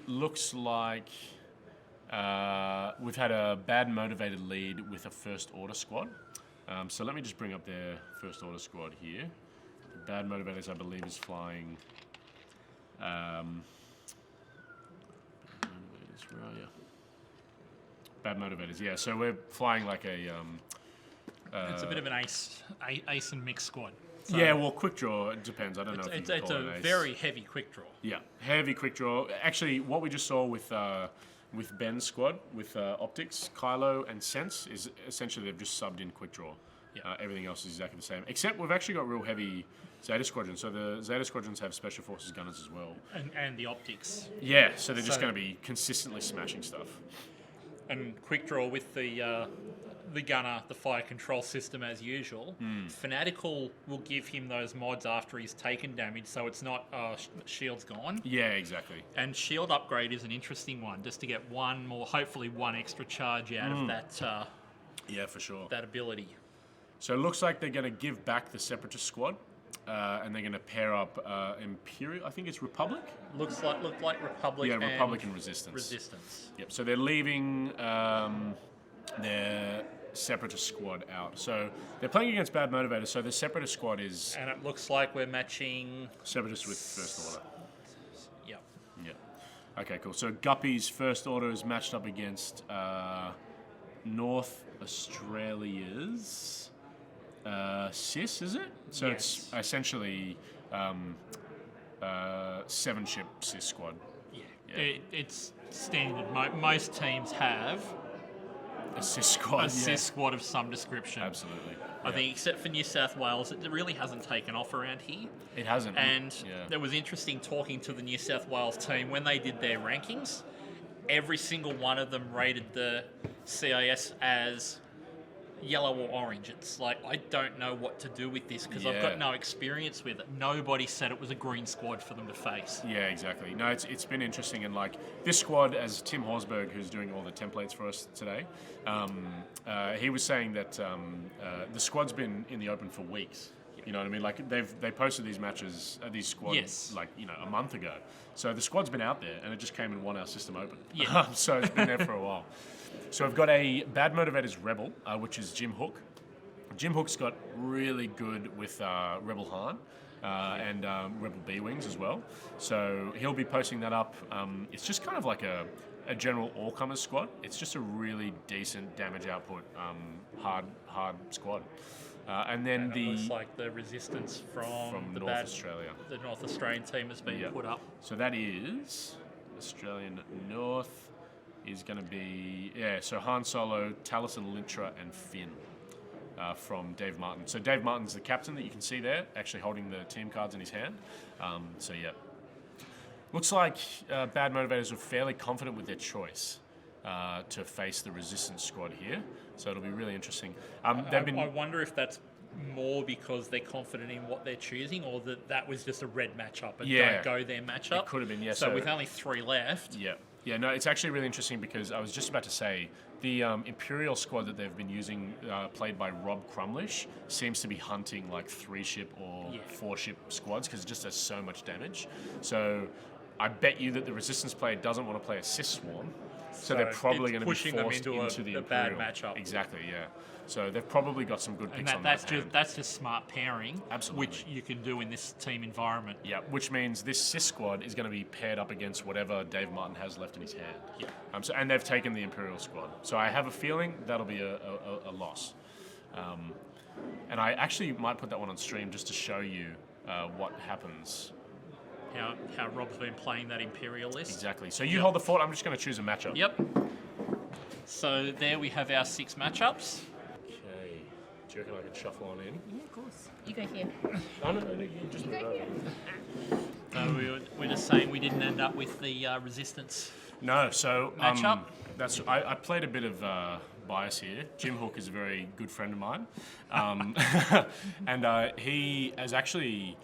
Looks like we've had a bad motivated lead with a first order squad. So let me just bring up their first order squad here. Bad motivators, I believe, is flying. Where are you? Bad motivators, yeah. So we're flying like a. It's a bit of an ace and mix squad. So yeah, well, quick draw, it depends. I don't know if you it's call it a ace. very heavy quick draw. Yeah, heavy quick draw. Actually, what we just saw with Ben's squad, with Optics, Kylo, and Sense, is essentially they've just subbed in quick draw. Yeah. Everything else is exactly the same. Except we've actually got real heavy Zeta Squadrons. So the Zeta Squadrons have Special Forces gunners as well. And the optics. Yeah, so they're just going to be consistently smashing stuff. And quick draw with the gunner, the fire control system as usual. Fanatical will give him those mods after he's taken damage, so it's not shield's gone. Yeah, exactly. And shield upgrade is an interesting one, just to get hopefully one extra charge out of that. Yeah, for sure. That ability. So it looks like they're going to give back the Separatist squad, and they're going to pair up Imperial. I think it's Republic. Looked like Republic. Yeah, Republic and Resistance. Resistance. Yep. So they're leaving their Separatist squad out. So they're playing against Bad Motivators. So the Separatist squad is And it looks like we're matching. Separatist with First Order. Yep. Yeah. Okay, cool. So Guppy's First Order is matched up against North Australia's CIS, is it? So Yes. it's essentially 7-ship CIS squad. Yeah. It's standard. Most teams have A CIS squad. a CIS squad of some description. Absolutely. I think, except for New South Wales, it really hasn't taken off around here. It hasn't. And Yeah. it was interesting talking to the New South Wales team when they did their rankings. Every single one of them rated the CIS as yellow or orange. It's like, I don't know what to do with this because I've Yeah. got no experience with it. Nobody said it was a green squad for them to face. Yeah, exactly. No, it's been interesting, and like this squad, as Tim Horsberg, who's doing all the templates for us today, he was saying that the squad's been in the open for weeks. You know what I mean? Like they posted these matches, these squads, Yes. like a month ago. So the squad's been out there, and it just came and won our system open. Yeah. So it's been there for a while. So we've got a Bad Motivators Rebel, which is Jim Hook. Jim Hook's got really good with Rebel Han and Rebel B-Wings as well. So he'll be posting that up. It's just kind of like a general all-comers squad. It's just a really decent damage output, hard squad. And then And it looks like the resistance from the North Australia. The North Australian team has been Yeah. put up. So that is Australian North is going to be, so Han Solo, Taliesin Lintra, and Finn from Dave Martin. So Dave Martin's the captain that you can see there, actually holding the team cards in his hand. So yeah. Looks like Bad Motivators are fairly confident with their choice to face the Resistance squad here. So it'll be really interesting. I wonder if that's more because they're confident in what they're choosing, or that was just a red matchup and don't go their matchup. It could have been, yes. So with only 3 left. Yeah, no, it's actually really interesting because I was just about to say the Imperial squad that they've been using, played by Rob Crumlish, seems to be hunting like 3-ship or 4-ship squads because it just does so much damage. So I bet you that the Resistance player doesn't want to play a Cis Swarm. So they're probably going to be pushing them forced into the a Imperial. bad matchup. Exactly, yeah. So they've probably got some good picks And on that's just smart pairing, Absolutely. which you can do in this team environment. Yeah, which means this CIS squad is going to be paired up against whatever Dave Martin has left in his hand. Yeah. And they've taken the Imperial squad. So I have a feeling that'll be a loss. And I actually might put that one on stream just to show you what happens. How Rob's been playing that Imperial list. Exactly. So you hold the fort. I'm just going to choose a matchup. Yep. So there we have our 6 matchups. Okay. Do you reckon I could shuffle on in? Yeah, of course. You go here. No, you just You move go over. here. So we're just saying we didn't end up with the Resistance. No, so Matchup? I played a bit of bias here. Jim Hook is a very good friend of mine, and he is actually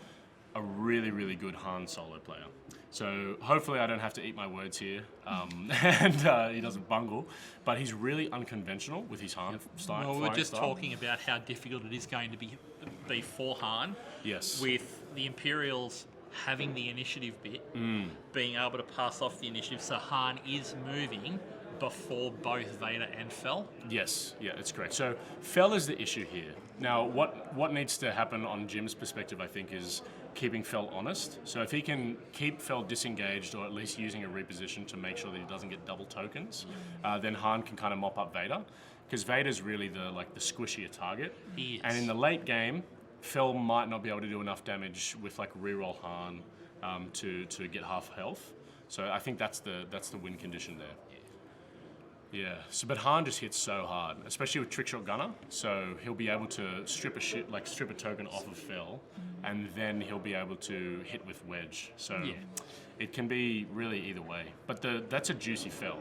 a really, really good Han Solo player. So hopefully I don't have to eat my words here, and he doesn't bungle. But he's really unconventional with his Han style. Well, we're just talking about how difficult it is going to be for Han. Yes. With the Imperials having the initiative bit, being able to pass off the initiative, so Han is moving before both Vader and Fel. Yes, yeah, it's correct. So Fel is the issue here. Now, what needs to happen on Jim's perspective, I think, is keeping Fel honest. So if he can keep Fel disengaged, or at least using a reposition to make sure that he doesn't get double tokens, then Han can kind of mop up Vader, because Vader's really the squishier target. He is. And in the late game, Fel might not be able to do enough damage with like reroll Han to get half health. So I think that's the win condition there. Yeah. So, but Han just hits so hard, especially with Trickshot Gunner. So he'll be able to strip a token off of Fel, and then he'll be able to hit with Wedge. So it can be really either way. But that's a juicy Fel.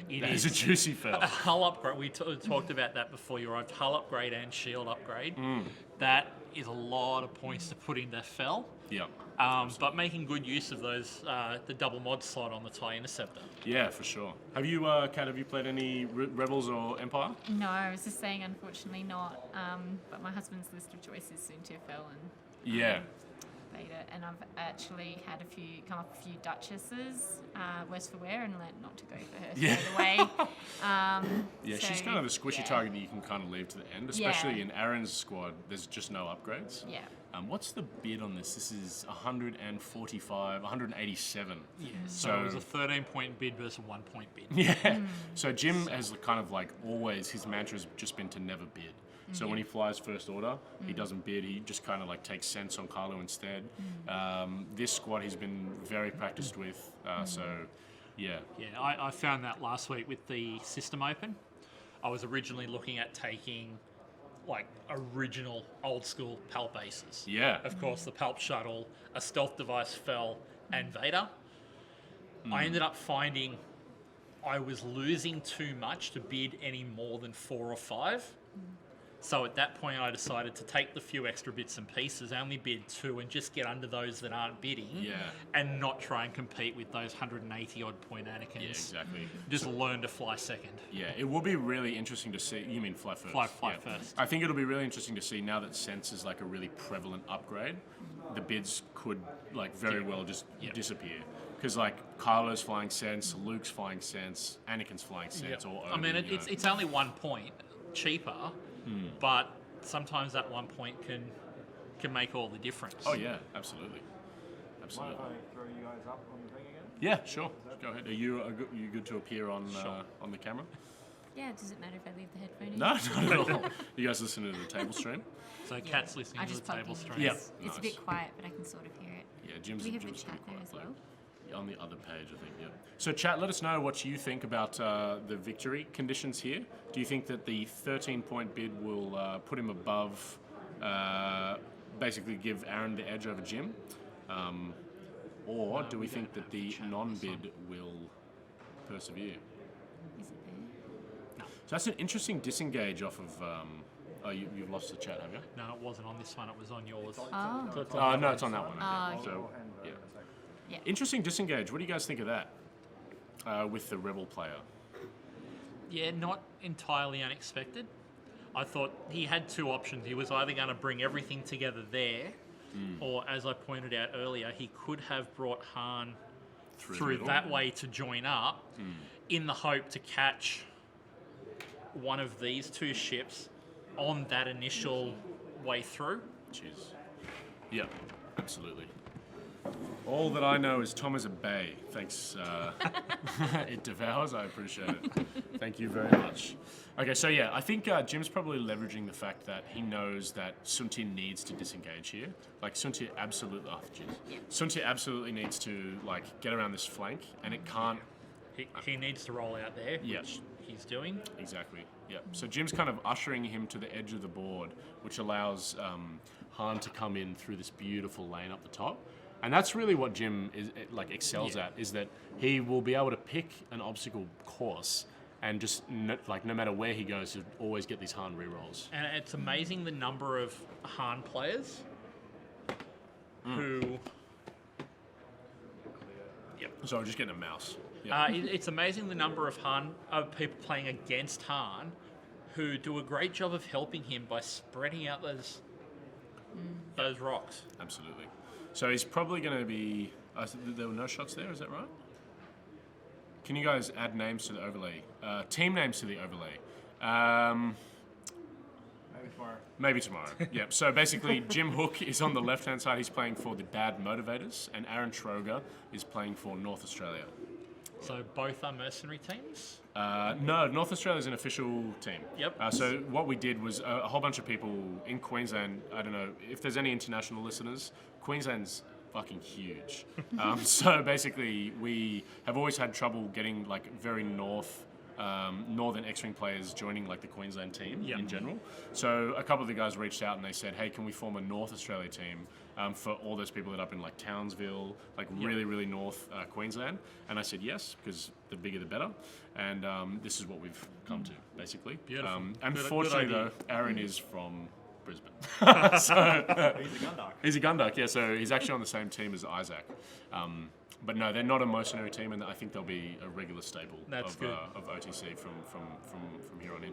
It That is a juicy Fel. A hull upgrade. We talked about that before you arrived. Hull upgrade and shield upgrade. That is a lot of points to put into Fel. Yeah. But making good use of those, the double mod slot on the TIE Interceptor. Yeah, for sure. Have you, Kat, have you played any Rebels or Empire? No, I was just saying, unfortunately not. But my husband's list of choices soon to Fel and Yeah. Vader, and I've actually had come up a few Duchesses, worse for wear, and learnt not to go for her straight away. Yeah, she's kind of the squishy target that you can kind of leave to the end, especially in Aaron's squad. There's just no upgrades. Yeah. What's the bid on this? This is 145, 187. Yeah. So it was a 13-point bid versus a 1-point bid. Yeah. So Jim has kind of like always, his mantra has just been to never bid. So when he flies First Order, he doesn't bid. He just kind of like takes sense on Kylo instead. This squad he's been very practiced with. So, yeah. Yeah, I found that last week with the system open. I was originally looking at taking like original old school PAL bases. Yeah. Of course, the PALP shuttle, a stealth device, Fel, and Vader. I ended up finding I was losing too much to bid any more than 4 or 5. So at that point, I decided to take the few extra bits and pieces, only bid 2, and just get under those that aren't bidding, and not try and compete with those 180-odd point Anakins. Yeah, exactly. Just learn to fly second. Yeah, it will be really interesting to see. You mean fly first? Fly first. I think it'll be really interesting to see now that Sense is like a really prevalent upgrade. The bids could like very well just disappear. Because like Kylo's flying Sense, Luke's flying Sense, Anakin's flying Sense, or I mean, it's only 1 point cheaper, but sometimes that 1 point can make all the difference. Oh yeah, absolutely. Mind if I throw you guys up on the thing again? Yeah, sure. Go ahead. Are you good to appear on on the camera? Yeah, does it matter if I leave the headphone in? No, not at all. You guys listen to the table stream? So Kat's listening I to just the plugged table in. stream. Yep. It's Nice. a bit quiet, but I can sort of hear it. Yeah, Jim's Do we have the Jim's chat there as well? On the other page, I think, yeah. So, chat, let us know what you think about the victory conditions here. Do you think that the 13-point bid will put him above, basically give Aaron the edge over Jim? Or do we think that the non-bid will persevere? Is it there? So that's an interesting disengage off of... you've lost the chat, have you? No, it wasn't on this one. It was on yours. Oh. So it's on No, it's on that one. Oh, Okay. So, yeah. Yeah. Interesting disengage. What do you guys think of that with the Rebel player? Yeah, not entirely unexpected. I thought he had 2 options. He was either going to bring everything together there, or as I pointed out earlier, he could have brought Han through that way to join up in the hope to catch one of these 2 ships on that initial way through. Cheers. Yeah, absolutely. All that I know is Tom is a bay. Thanks, It Devours. I appreciate it. Thank you very much. Okay, so yeah, I think Jim's probably leveraging the fact that he knows that Sunti needs to disengage here. Like Sunti absolutely, Sunti absolutely needs to like get around this flank, and it can't. He needs to roll out there, Yeah. which he's doing. Exactly. Yeah. So Jim's kind of ushering him to the edge of the board, which allows Han to come in through this beautiful lane up the top. And that's really what Jim excels at, is that he will be able to pick an obstacle course and just no matter where he goes, he'll always get these Han rerolls. And it's amazing the number of Han players who. Yep. So I'm just getting a mouse. Yeah. It's amazing the number of people playing against Han who do a great job of helping him by spreading out those rocks. Absolutely. So he's probably going to be... there were no shots there, is that right? Can you guys add names to the overlay? Team names to the overlay. Maybe tomorrow. Maybe tomorrow. Yep. So basically, Jim Hook is on the left-hand side. He's playing for the Bad Motivators, and Aaron Troeger is playing for North Australia. So both are mercenary teams? No, North Australia is an official team. Yep. So what we did was a whole bunch of people in Queensland. I don't know if there's any international listeners. Queensland's fucking huge. So basically, we have always had trouble getting like very northern X-Wing players joining like the Queensland team in general. So a couple of the guys reached out and they said, hey, can we form a North Australia team for all those people that are up in like Townsville, like really north Queensland? And I said yes, because the bigger the better. And this is what we've come to, basically. Beautiful. Unfortunately, good idea. though, Aaron is from Brisbane. He's a Gundark. He's a Gundark, yeah, so he's actually on the same team as Isaac. But no, they're not a mercenary team, and I think they'll be a regular staple of OTC from here on in.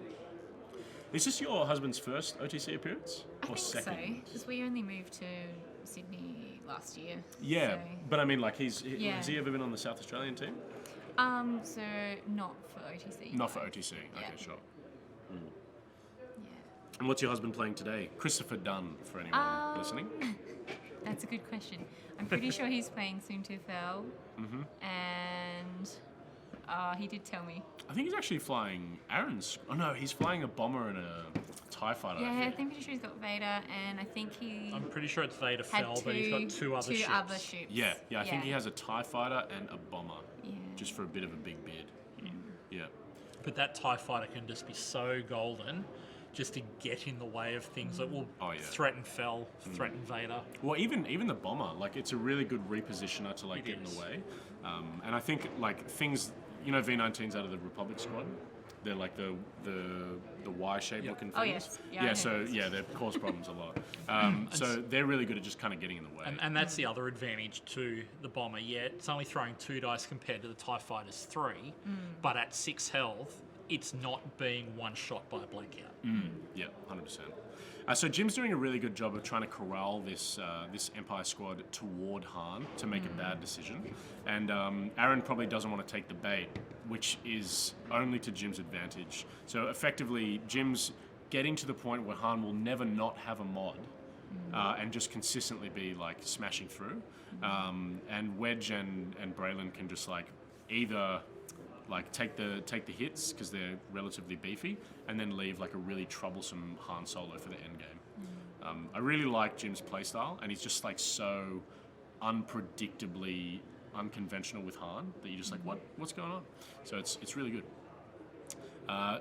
Is this your husband's first OTC appearance? I Or think second? so, because we only moved to Sydney last year. Yeah, So, but I mean, like, has Yeah. he ever been on the South Australian team? so not for OTC. Not for no. OTC, okay, Yeah. sure. Yeah. And what's your husband playing today? Christopher Dunn, for anyone listening. That's a good question. I'm pretty sure he's playing Soon to Fell. And he did tell me. I think he's actually flying Aaron's. Oh no, he's flying a bomber and a TIE fighter. Yeah, I I think. think pretty sure he's got Vader, and I think he I'm pretty sure it's Vader had fell, but he's got two other ships. Yeah, I think he has a TIE fighter and a bomber, Yeah. just for a bit of a big bid. Yeah. But that TIE fighter can just be so golden just to get in the way of things that will threaten Fell, threaten Vader. Well, even the bomber, like it's a really good repositioner to like It get in is. the way. And I think like things, you know, V19s out of the Republic squad, they're like the Y-shaped looking things. Oh, yes. Yeah, I know so those. yeah, they cause problems a lot. So they're really good at just kind of getting in the way. And that's the other advantage to the bomber. Yeah, it's only throwing 2 dice compared to the TIE fighter's 3, but at 6 health, it's not being one shot by a blackout. Yeah, 100%. So Jim's doing a really good job of trying to corral this this Empire squad toward Han to make a bad decision, and Aaron probably doesn't want to take the bait, which is only to Jim's advantage. So effectively, Jim's getting to the point where Han will never not have a mod, and just consistently be like smashing through, and Wedge and Braylon can just like either like take the hits because they're relatively beefy, and then leave like a really troublesome Han Solo for the end game. I really like Jim's playstyle, and he's just like so unpredictably unconventional with Han that you're just like, what's going on? So it's really good.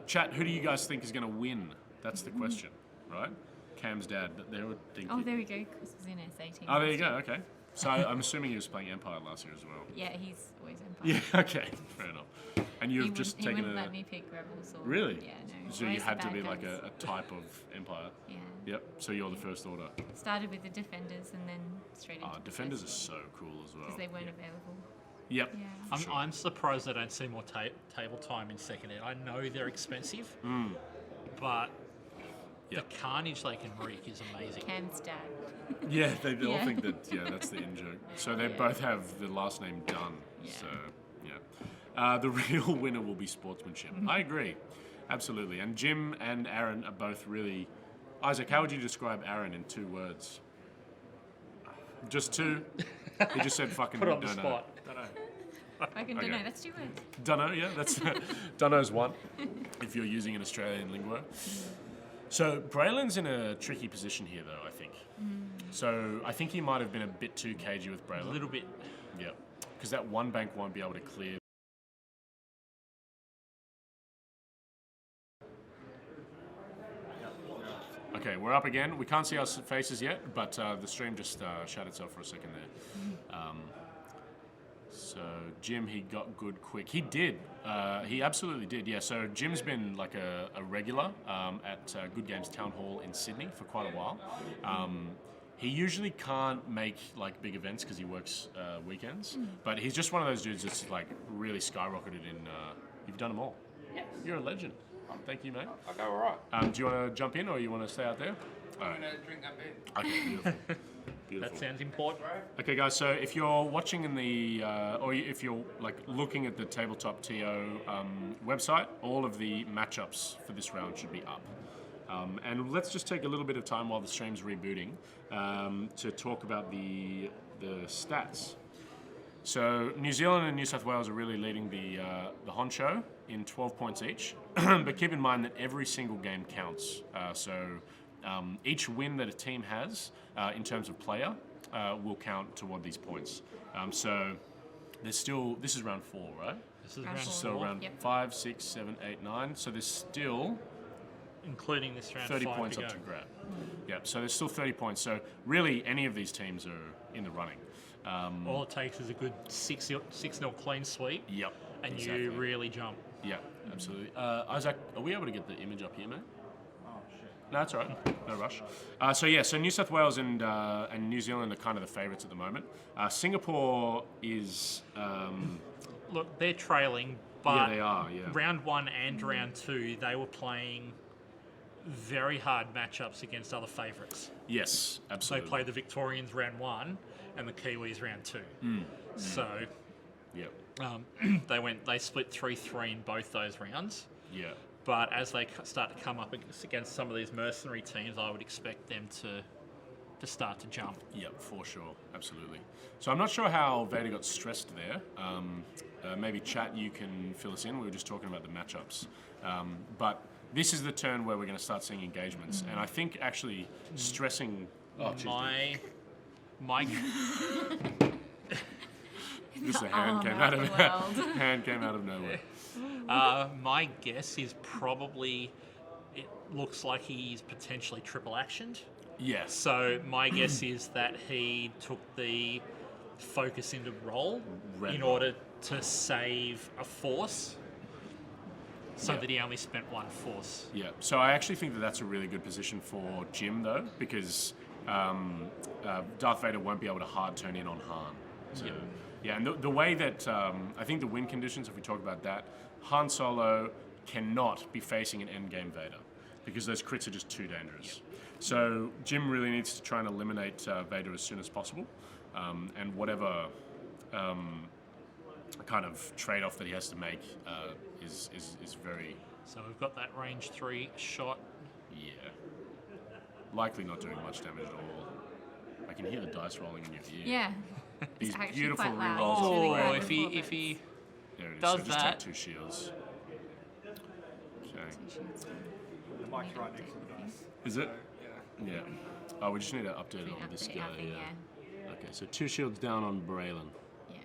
Chat, who do you guys think is going to win? That's the question, right? Cam's dad, they were thinking. Oh, there we go. Chris was in S18. Oh, there you go. Okay. So I'm assuming he was playing Empire last year as well. Yeah, he's always Empire. Yeah. Okay. Fair enough. And He you've just taken wouldn't a. let me pick Rebels or... Really? Yeah, no. So you always the had to bad be like guys. a type of Empire. Yeah. Yep. So you're the First Order. Started with the Defenders and then straight into the Defenders are First so cool as well. because they weren't available. Yep. Yeah. for sure. I'm surprised I don't see more table time in second ed. I know they're expensive, but Yep. the carnage they can wreak is amazing. Cam's dad. Yeah, they all Yeah. think that. Yeah, that's the in joke. So they both have the last name Dunn. Yeah. So yeah, the real winner will be sportsmanship. I agree, absolutely. And Jim and Aaron are both really. Isaac, how would you describe Aaron in 2 words? Just 2. He just said fucking. Put on the don't know. spot. I can Okay. don't know. That's 2 words. Dunno, yeah, that's Dunno's 1. If you're using an Australian lingo. So Braylon's in a tricky position here, though. I think. So I think he might have been a bit too cagey with A Braylon. little bit. Yeah, because that one bank won't be able to clear. Okay, we're up again. We can't see our faces yet, but the stream just shut itself for a second there. So Jim, he got good quick. He did. He absolutely did. Yeah. So Jim's been like a regular at Good Games Town Hall in Sydney for quite a while. He usually can't make like big events because he works weekends. But he's just one of those dudes that's like really skyrocketed in. You've done them all. Yes. You're a legend. Thank you, mate. I'll go alright. Do you want to jump in or you want to stay out there? All I'm right. going to drink that beer. Okay, beautiful. Beautiful. That sounds important. Okay, guys. So if you're watching in the, or if you're like looking at the Tabletop TO website, all of the matchups for this round should be up. And let's just take a little bit of time while the stream's rebooting to talk about the stats. So New Zealand and New South Wales are really leading the honcho in 12 points each. But keep in mind that every single game counts. Each win that a team has in terms of player will count toward these points. So there's still, this is round 4, right? This is Round round four. So four, round Yep. 5, 6, 7, 8, 9. So there's still including this round 30 5 points to up go. to grab. Yeah, so there's still 30 points. So really, any of these teams are in the running. All it takes is a good 6-0 clean sweep, Yep. and exactly. you really jump. Yeah, absolutely. Isaac, are we able to get the image up here, mate? Oh, shit. No, that's all right. No rush. So New South Wales and New Zealand are kind of the favourites at the moment. Singapore is... Look, they're trailing, but yeah, they are, yeah. round 1 and round 2, they were playing very hard matchups against other favourites. Yes, They absolutely. played the Victorians round 1 and the Kiwis round 2. So Yep. they split 3-3 in both those rounds. Yeah. But as they start to come up against some of these mercenary teams, I would expect them to start to jump. Yep, for sure. Absolutely. So I'm not sure how Vader got stressed there. Maybe chat, you can fill us in. We were just talking about the matchups. But this is the turn where we're going to start seeing engagements. And I think actually stressing... Oh, cheers, My just a hand arm came out out of the world. hand came out of nowhere. my guess is probably it looks like he's potentially triple actioned. Yes. So my guess is that he took the focus into roll Red in roll. order to save a force, so Yeah. that he only spent 1 force. Yeah. So I actually think that that's a really good position for Jim, though, because Darth Vader won't be able to hard turn in on Han. So, yeah, and the way that I think the win conditions, if we talk about that, Han Solo cannot be facing an endgame Vader because those crits are just too dangerous. So Jim really needs to try and eliminate Vader as soon as possible, and whatever kind of trade-off that he has to make is very, So we've got that range 3 shot. yeah, likely not doing much damage at all. I can hear the dice rolling in your ear. Yeah. These It's actually beautiful quite loud. rerolls. It's really Oh, loud if he with if he There it is. does so just that- take 2 shields. Okay. The mic's right next to the dice. Is it? So, yeah. Yeah. Oh, we just need to update it on this guy. Okay, so 2 shields down on Braylon. Yeah.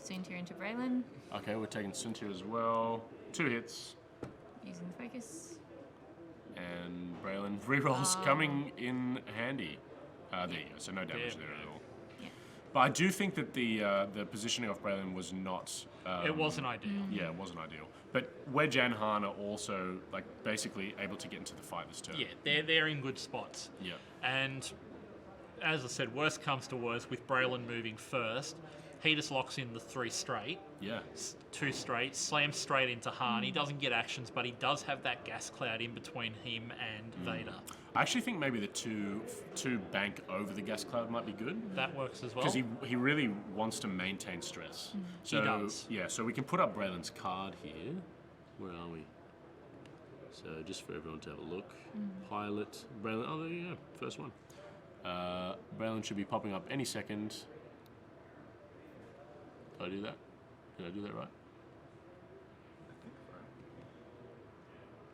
Soontir into Braylon, Okay, we're taking Suntir as well. 2 hits. using the focus. And Braylon rerolls coming in handy. There you go. So no damage Yeah. there at all. Yeah. But I do think that the positioning of Braylon was not. it wasn't ideal. Yeah, it wasn't ideal. But Wedge and Han are also like basically able to get into the fight this turn. Yeah, they're in good spots. Yeah. And as I said, worst comes to worst, with Braylon moving first, he just locks in the 3 straight, Yeah. 2 straight, slams straight into Han. He doesn't get actions, but he does have that gas cloud in between him and Vader. I actually think maybe the two bank over the gas cloud might be good. That works as well. Because he really wants to maintain stress. So, does. Yeah, so we can put up Braylon's card here. Where are we? So just for everyone to have a look. Pilot, Braylon, oh there you go, first one. Braylon should be popping up any second. Did I do that? Did I do that right?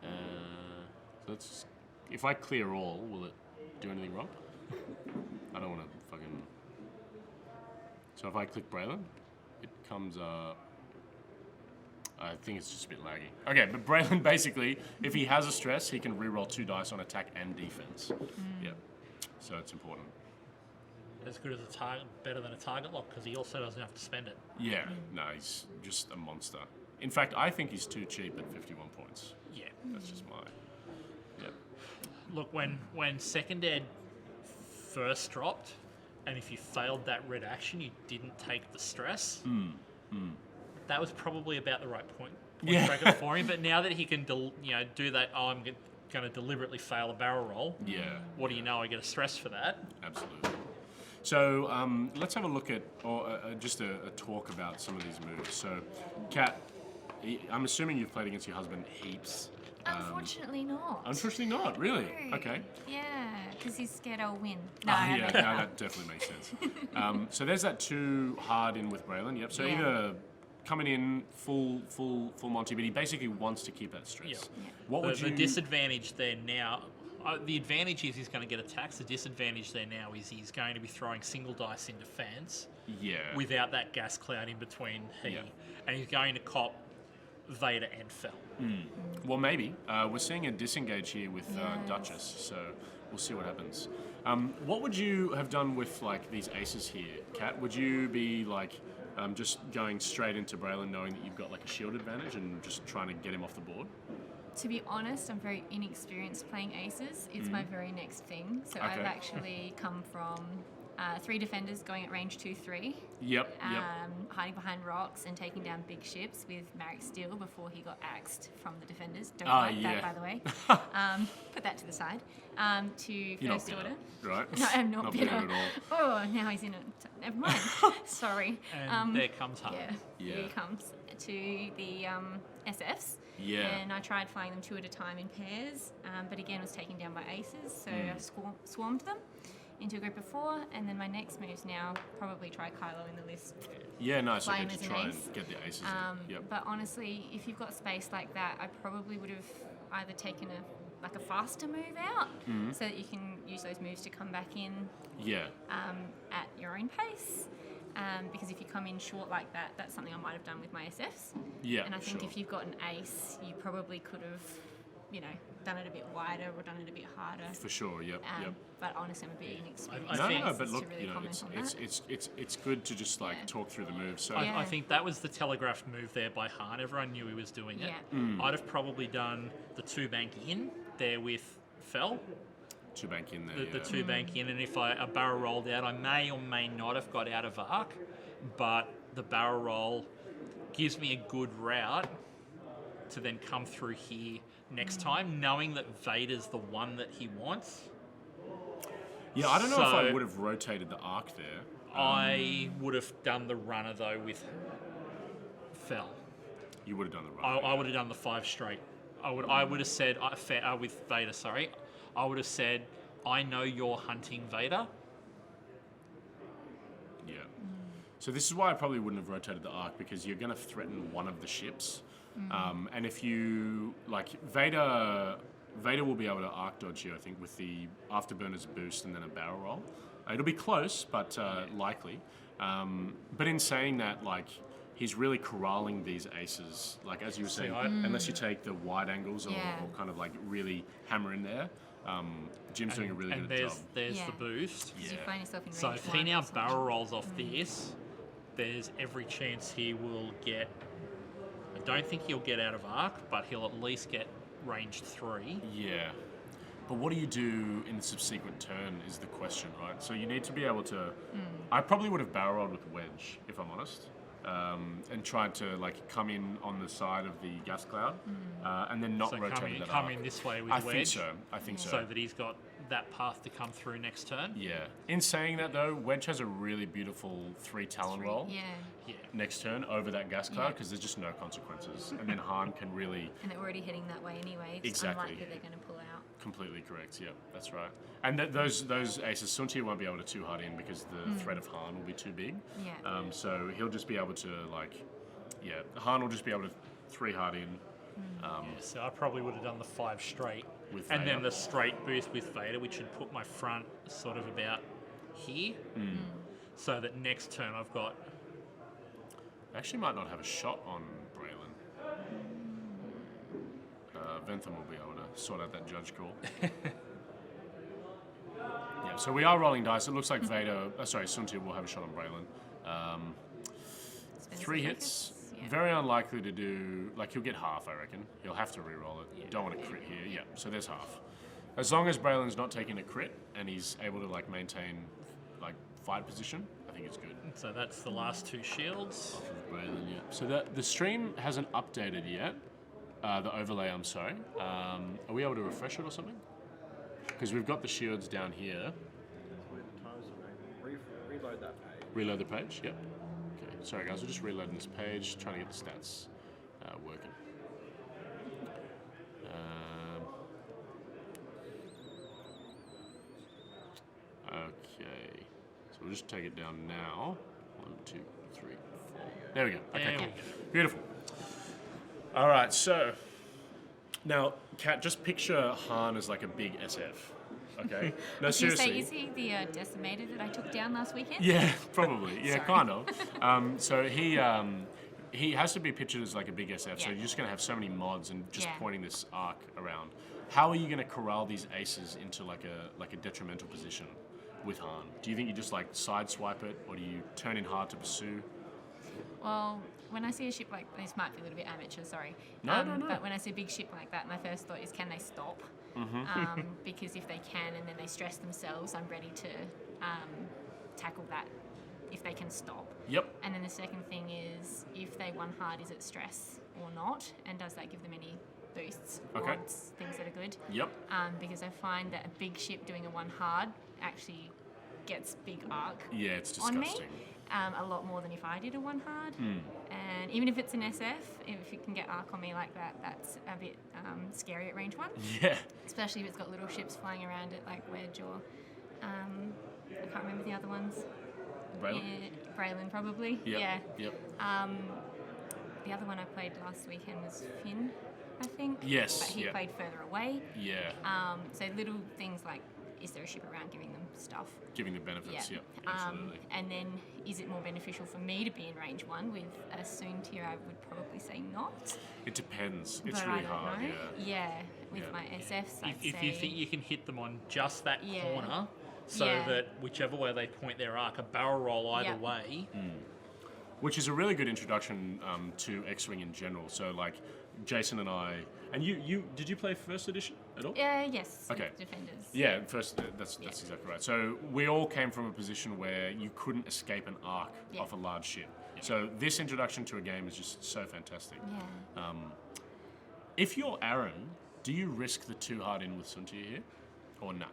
So let's, if I clear all, will it do anything wrong? I don't want to fucking... So if I click Braylon, it comes up... I think it's just a bit laggy. Okay, but Braylon basically, if he has a stress, he can reroll 2 dice on attack and defense. Yeah, so it's important. As good as a target, better than a target lock, because he also doesn't have to spend it. Yeah, no, he's just a monster. In fact, I think he's too cheap at 51 points. Yeah. That's just my... Yep. Look, when second ed first dropped, and if you failed that red action, you didn't take the stress. That was probably about the right point bracket for him. But now that he can, do that, I'm going to deliberately fail a barrel roll. Yeah. What do you know? I get a stress for that. Absolutely. So let's have a look at, or just a talk about some of these moves. So, Kat, I'm assuming you've played against your husband heaps. Unfortunately not. Unfortunately not, really? No. Okay. Yeah, because he's scared I'll win. No, Oh, I yeah, don't. no, that definitely makes sense. So there's that 2 hard in with Braylon. Yep. So Yeah. either coming in full Monty, but he basically wants to keep that stress. Yeah. Yeah. What would The you? disadvantage there now, the advantage is he's going to get attacks. The disadvantage there now is he's going to be throwing single dice in defense Yeah. without that gas cloud in between Yeah. and he's going to cop Vader and Fel. Well, maybe. We're seeing a disengage here with Yes. Duchess, so we'll see what happens. What would you have done with like these aces here, Kat? Would you be like just going straight into Braylon, knowing that you've got like a shield advantage, and just trying to get him off the board? To be honest, I'm very inexperienced playing aces. It's my very next thing. So I've Okay. actually come from 3 defenders going at range 2-3. Yep. Hiding behind rocks and taking down big ships with Marek Steele before he got axed from the defenders. Don't Ah, like yeah. that, by the way. Put that to the side. To You're not First bitter, Order. right? No, I'm not bitter. at all. Oh, now he's in it. Never mind. Sorry. And there comes Han. Yeah, Yeah. here he comes to the SFs. Yeah. And I tried flying them 2 at a time in pairs, but again was taken down by aces, so Hmm. I swarmed them into a group of 4, and then my next move's now probably try Kylo in the list. Yeah, nice. Fly Okay, him to as an try ace. and get the aces in. Yep. But honestly, if you've got space like that, I probably would have either taken a faster move out, Mm-hmm. so that you can use those moves to come back in Yeah. at your own pace. Because if you come in short like that, that's something I might have done with my SFs. Yeah. And I think sure. if you've got an ace, you probably could have, done it a bit wider or done it a bit harder. For sure. Yep. Yep. But honestly, I'm a bit inexperienced. I No, think- no, but to look, really you know, comment on that. it's good to just like Yeah. talk through the moves. So Yeah. I think that was the telegraphed move there by Han. Everyone knew he was doing it. Yeah. Mm. I'd have probably done the 2 bank in there with Fel, 2 bank in there. the 2 bank in, and if a barrel rolled out, I may or may not have got out of arc, but the barrel roll gives me a good route to then come through here next time, knowing that Vader's the one that he wants. Yeah, I don't know if I So- would have rotated the arc there. I would have done the runner though with Fel. You would have done the right. I would have done the 5 straight. I would have said with Vader. Sorry, I would have said, I know you're hunting Vader. Yeah. So this is why I probably wouldn't have rotated the arc, because you're going to threaten one of the ships, and if you like Vader will be able to arc dodge you, I think, with the afterburners boost and then a barrel roll. It'll be close, but likely. But in saying that, like, he's really corralling these aces, like as you were saying, unless you take the wide angles or, Yeah. or kind of like really hammer in there. Jim's doing a really And good job. there's Yeah. the boost. Because you Yeah. find yourself in range So if he 1 now or something. barrel rolls off this, there's every chance he will get. I don't think he'll get out of arc, but he'll at least get range 3. Yeah. But what do you do in the subsequent turn is the question, right? So you need to be able to... I probably would have barrel rolled with Wedge, if I'm honest, and tried to like come in on the side of the gas cloud, and then not So rotate that come arc. in this way with I Wedge, think so. I think so. so that he's got that path to come through next turn. Yeah. In saying that though, Wedge has a really beautiful 3 Talon roll Yeah, Yeah. next turn over that gas cloud, Yeah. because there's just no consequences. And then Han can really... and they're already heading that way anyway. It's Exactly. unlikely they're going to pull out. Completely correct. Yeah, that's right. And those aces, Sunti won't be able to 2 hard in because the threat of Han will be too big. Yeah. So he'll just be able to Han will just be able to 3 hard in. So I probably would have done the 5 straight, With and then Vader. the straight boost with Vader, which would put my front sort of about here, so that next turn I've got. I actually might not have a shot on Braylon. Ventham will be able to sort out that judge call. Yeah, so we are rolling dice. It looks like Sunti will have a shot on Braylon. Spend 3 some hits. focus. Yeah. Very unlikely to do. Like, he'll get half, I reckon. He'll have to re-roll it. You don't want to crit here. Yeah, so there's half. As long as Braylon's not taking a crit and he's able to like maintain like fight position, I think it's good. So that's the last 2 shields. Braylon, yeah. So the stream hasn't updated yet. The overlay, I'm sorry. Are we able to refresh it or something? Because we've got the shields down here. That's where the toes are. Refresh. reload that page. Reload the page. Yep. Okay. Sorry, guys. We're just reloading this page, trying to get the stats working. Okay. So we'll just take it down now. 1, 2, 3, 4. There we go. Okay. There we Cool. go. Beautiful. All right. So now, Kat, just picture Han as like a big SF. Okay. No, Did you say, seriously. is he the decimator that I took down last weekend? Yeah, probably. Yeah, Sorry. kind of. So he has to be pictured as like a big SF. So Yeah. you're just going to have so many mods and just Yeah. pointing this arc around. How are you going to corral these aces into like a detrimental position with Han? Do you think you just like sideswipe it, or do you turn in hard to pursue? Well, when I see a ship like this, might be a little bit amateur, sorry. No. But when I see a big ship like that, my first thought is, can they stop? Because if they can, and then they stress themselves, I'm ready to tackle that if they can stop. Yep. And then the second thing is, if they won hard, is it stress or not? And does that give them any boosts, Okay. odds, things that are good? Yep. Because I find that a big ship doing a one hard actually gets big arc Yeah, it's on me. disgusting. A lot more than if I did a one hard. Hmm. And even if it's an SF, if it can get arc on me like that, that's a bit scary at range 1. Yeah. Especially if it's got little ships flying around it like Wedge or I can't remember the other ones. Braylon? Yeah, Braylon probably. Yep. Yeah. Yep. The other one I played last weekend was Finn, I think. Yes, But he yeah. played further away. Yeah. So little things like, is there a ship around giving them stuff? Giving the benefits. Yep. Absolutely. And then, is it more beneficial for me to be in range 1 with a soon tier? I would probably say not. It depends. It's but really I don't hard. know. Yeah. With Yeah. my SFs, I'd If say you think you can hit them on just that Yeah. corner, so Yeah. that whichever way they point their arc, a barrel roll either Yep. way. Which is a really good introduction to X-Wing in general. So like Jason and I, and you did you play first edition at all? yes. Okay. With Defenders. Yeah, first that's exactly right. So we all came from a position where you couldn't escape an arc Yeah. off a large ship. So this introduction to a game is just so fantastic. Yeah. If you're Aaron, do you risk the 2 hard in with Suntia here, or not?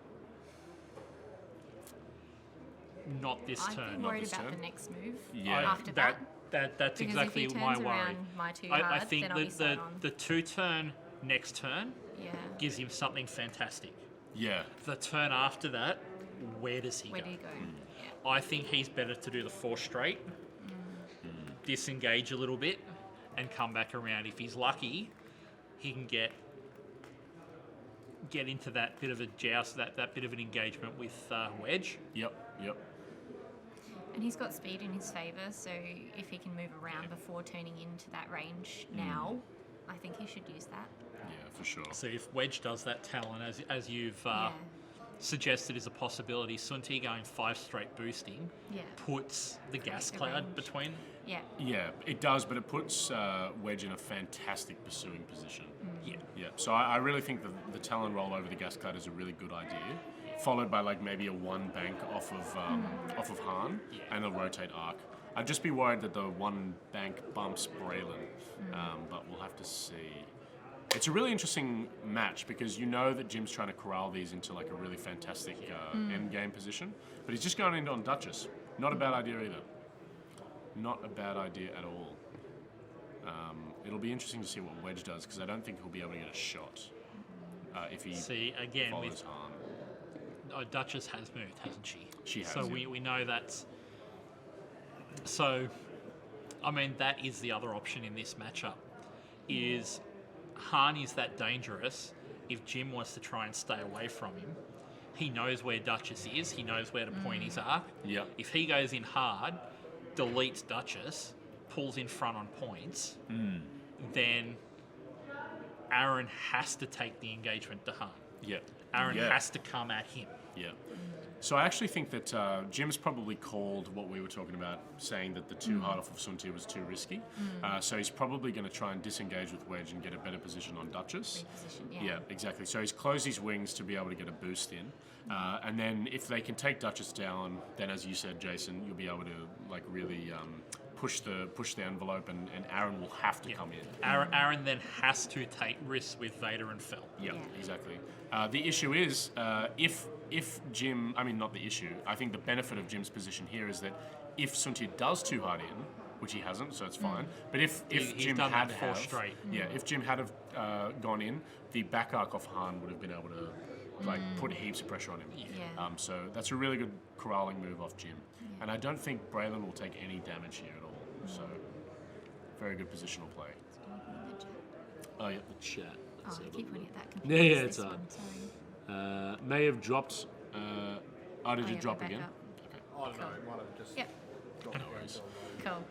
Not this I'd turn. be worried this about turn? the next move Yeah. after that. That's Because exactly if he my turns worry. around my 2 I hard, think then I'll be that side on. the 2-turn next turn Yeah. gives him something fantastic. Yeah. The turn after that, where does he Where go? do you go? Yeah. I think he's better to do the 4 straight, disengage a little bit, and come back around. If he's lucky, he can get into that bit of a joust, that bit of an engagement with Wedge. Yep. And he's got speed in his favour, so if he can move around before turning into that range now, I think he should use that. Yeah, for sure. So if Wedge does that Talon, as you've Yeah. suggested is a possibility, Sunti going 5 straight boosting Yeah. puts the gas the cloud range. between. Yeah. Yeah, it does, but it puts Wedge in a fantastic pursuing position. Yeah. Yeah, so I really think the Talon roll over the gas cloud is a really good idea, followed by like maybe a 1 bank off of Han and a rotate arc. I'd just be worried that the 1 bank bumps Braylon, but we'll have to see. It's a really interesting match because you know that Jim's trying to corral these into like a really fantastic end game position, but he's just going in on Duchess. Not a bad idea either. Not a bad idea at all. It'll be interesting to see what Wedge does because I don't think he'll be able to get a shot if he See, again, follows with Han. Duchess has moved, hasn't she? She has, So yeah. we know that's... So, I mean, that is the other option in this matchup, is Han is that dangerous. If Jim wants to try and stay away from him, he knows where Duchess is, he knows where to point his arc. Yep. If he goes in hard, deletes Duchess, pulls in front on points, then Aaron has to take the engagement to Han. Yeah. Aaron Yeah. has to come at him. Yeah. So I actually think that Jim's probably called what we were talking about, saying that the 2 hard off of Suntia was too risky. So he's probably going to try and disengage with Wedge and get a better position on Duchess. Reposition, yeah. Yeah, exactly. So he's closed his wings to be able to get a boost in. And then if they can take Duchess down, then as you said, Jason, you'll be able to like really push the envelope, and Aaron will have to come in. Aaron then has to take risks with Vader and Fell. Yeah, Yeah. exactly. The issue is if Jim, I mean not the issue. I think the benefit of Jim's position here is that if Sunti does too hard in, which he hasn't, so it's fine. But if He's Jim done had that 4 have, straight. yeah, if Jim had have gone in, the back arc off Han would have been able to like put heaps of pressure on him. Yeah. So that's a really good corralling move off Jim, and I don't think Braylon will take any damage here at all. So very good positional play. Oh yeah, the chat. Oh, Let's I have a keep look. pointing at that Yeah, computer. yeah, It's it's this alright. one, sorry. May have dropped. Oh, did Oh, it yeah, drop back again? up. I don't know, it might have just Yep, dropped No down worries. to a low. cool.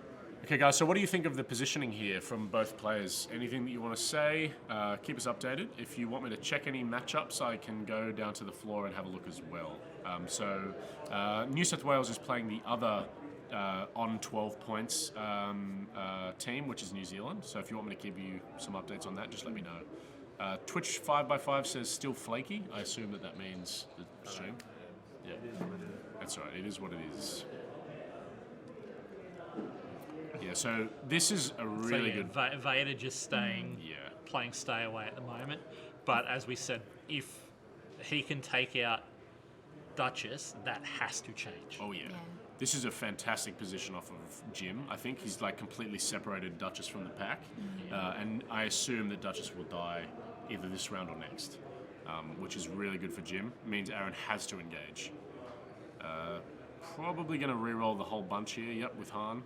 Okay, guys, so what do you think of the positioning here from both players? Anything that you want to say? Keep us updated. If you want me to check any matchups, I can go down to the floor and have a look as well. New South Wales is playing the other on 12 points team, which is New Zealand. So if you want me to give you some updates on that, just let me know. Twitch 5x5 says still flaky. I assume that means the stream. Yeah, that's right. It is what it is. Yeah, so this is a really good. Vader just staying, Yeah. playing stay away at the moment. But as we said, if he can take out Duchess, that has to change. Oh yeah. Yeah. This is a fantastic position off of Jim. I think he's like completely separated Duchess from the pack, and I assume that Duchess will die either this round or next, which is really good for Jim. It means Aaron has to engage. Probably going to re-roll the whole bunch here. Yep, with Han.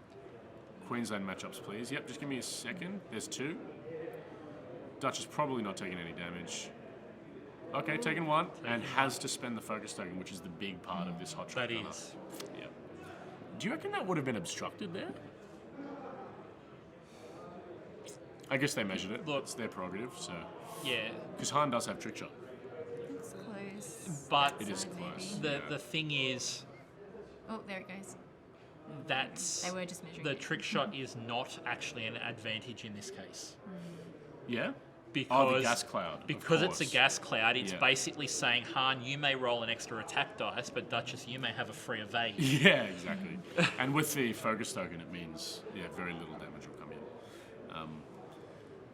Queensland matchups, please. Yep, just give me a second. There's 2. Duchess probably not taking any damage. Okay, taking 1, and has to spend the focus token, which is the big part of this hot shot. That gunner. is. Yep. Do you reckon that would have been obstructed there? I guess they measured it. Look. It's their prerogative, so. Yeah, Because Han does have trick shot. It's close. but It is Side close. maybe. the thing is, Oh, there it goes. that's They were just measuring the it. trick shot is not actually an advantage in this case. Yeah? Because, Oh, the gas cloud. of because it's a course. gas cloud, it's Yeah. basically saying, Han, you may roll an extra attack dice, but Duchess, you may have a free evade. Yeah, exactly. And with the focus token, it means very little damage will come in.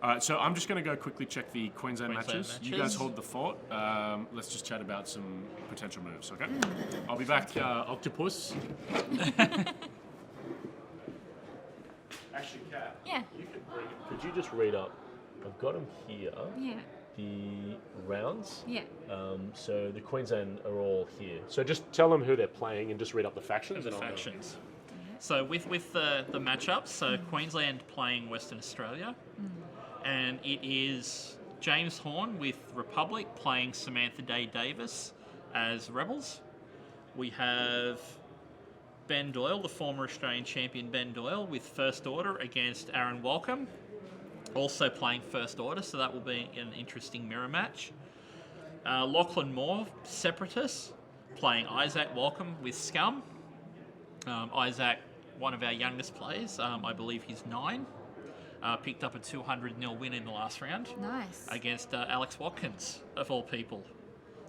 All right, so I'm just going to go quickly check the Queensland matches. You guys matches. hold the fort. Let's just chat about some potential moves, okay? I'll be back, Octopus. Actually, Kat, Yeah, could you just read up? I've got them here. yeah, The rounds. yeah. So the Queensland are all here. So just tell them who they're playing and just read up the factions. The and I'll go. factions. So with the matchups, so Queensland playing Western Australia, and it is James Horn with Republic playing Samantha Day Davis as Rebels. We have Ben Doyle, the former Australian champion Ben Doyle, with First Order against Aaron Walcombe, also playing First Order, so that will be an interesting mirror match. Lachlan Moore, Separatists, playing Isaac Walcombe with Scum. Isaac, one of our youngest players, I believe he's 9, picked up a 200-0 win in the last round Nice. against Alex Watkins, of all people.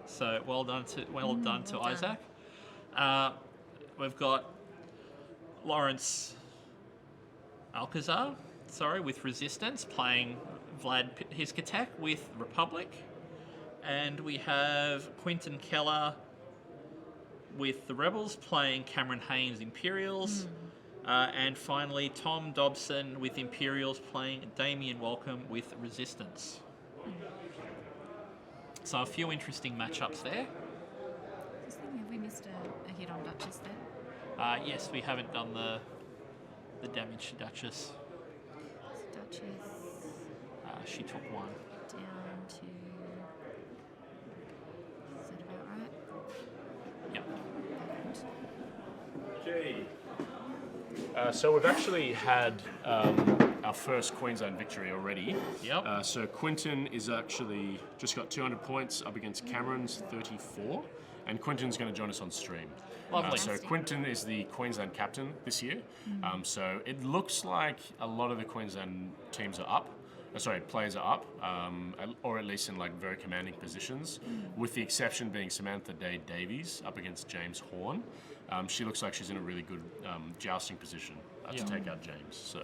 So well done to well done. Isaac. We've got Lawrence Alcazar, with Resistance, playing Vlad Hiskatek with Republic. And we have Quinton Keller with the Rebels, playing Cameron Haynes Imperials. And finally, Tom Dobson with Imperials, playing Damien Welcome with Resistance. So a few interesting matchups there. Just thinking, have we missed a hit on Duchess there? Yes, we haven't done the damage to Duchess. So Duchess She took 1. down to. Is that about right? Yep. So we've actually had our first Queensland victory already. Yep. So Quinton is actually just got 200 points up against Cameron's 34, and Quinton's going to join us on stream. Lovely. So Quinton is the Queensland captain this year. So it looks like a lot of the Queensland teams are up. Players are up, or at least in like very commanding positions, with the exception being Samantha Day Davies up against James Horn. She looks like she's in a really good jousting position. to take out James. So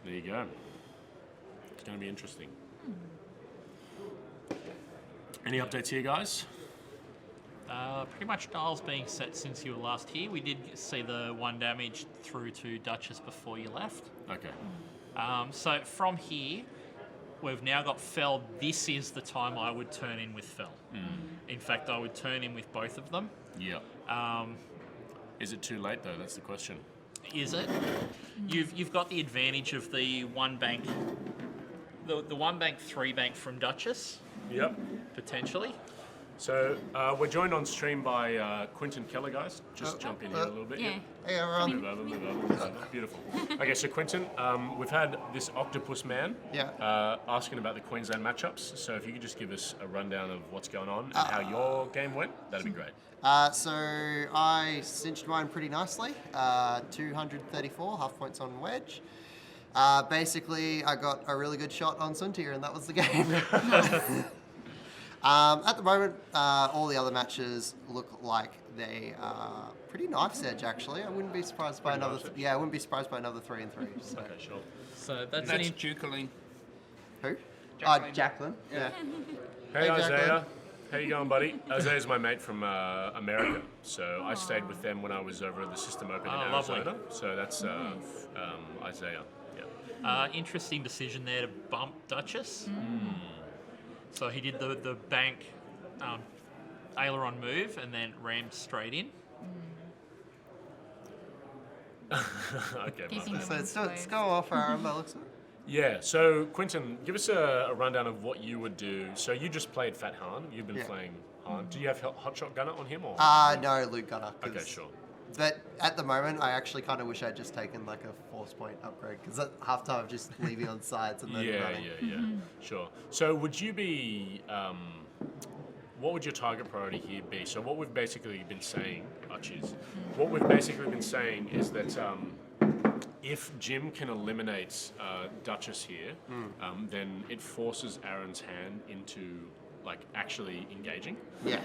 there you go. It's going to be interesting. Any updates here, guys? Pretty much dials being set since you were last here. We did see the 1 damage through to Duchess before you left. Okay. So from here, we've now got Fel. This is the time I would turn in with Fel. In fact, I would turn in with both of them. Yeah. Is it too late though? That's the question. Is it? You've got the advantage of the 1 bank, the 1 bank, 3 bank from Duchess, Yep. potentially. So we're joined on stream by Quinton Keller, guys. Just jump in here a little bit. Yeah. Hey, everyone. Move over. Beautiful. Okay, so Quinton, we've had this octopus man asking about the Queensland matchups. So if you could just give us a rundown of what's going on and how your game went, that'd be great. So I cinched mine pretty nicely. 234, half points on wedge. Basically, I got a really good shot on Suntier, and that was the game. At the moment, all the other matches look like they are pretty knife's edge. Actually, I wouldn't be surprised by another. I wouldn't be surprised by another 3 and 3. So. Okay, sure. So that's Jukeling. Who? Jacqueline. Jacqueline. Yeah. Hey, Hey, Isaiah. Jacqueline. How you going, buddy? Isaiah's my mate from America, so I stayed with them when I was over at the System Open in lovely. Arizona. So that's Isaiah. Yeah. interesting decision there to bump Duchess. So he did the bank aileron move and then rammed straight in. Okay. Keeping Mark. them So on it's square. go off our looks like. Yeah. So Quinton, give us a rundown of what you would do. So you just played Fat Han. You've been Yeah. playing Han. Do you have Hotshot Gunner on him or? No, Luke Gunner. Okay, sure. But at the moment, I actually kind of wish I'd just taken like a force point upgrade because at halftime I'm just leaving on sides and then running. Yeah. Sure. So would you be? What would your target priority here be? So what we've basically been saying, what we've basically been saying is that if Jim can eliminate Duchess here, then it forces Aaron's hand into like actually engaging. Yeah.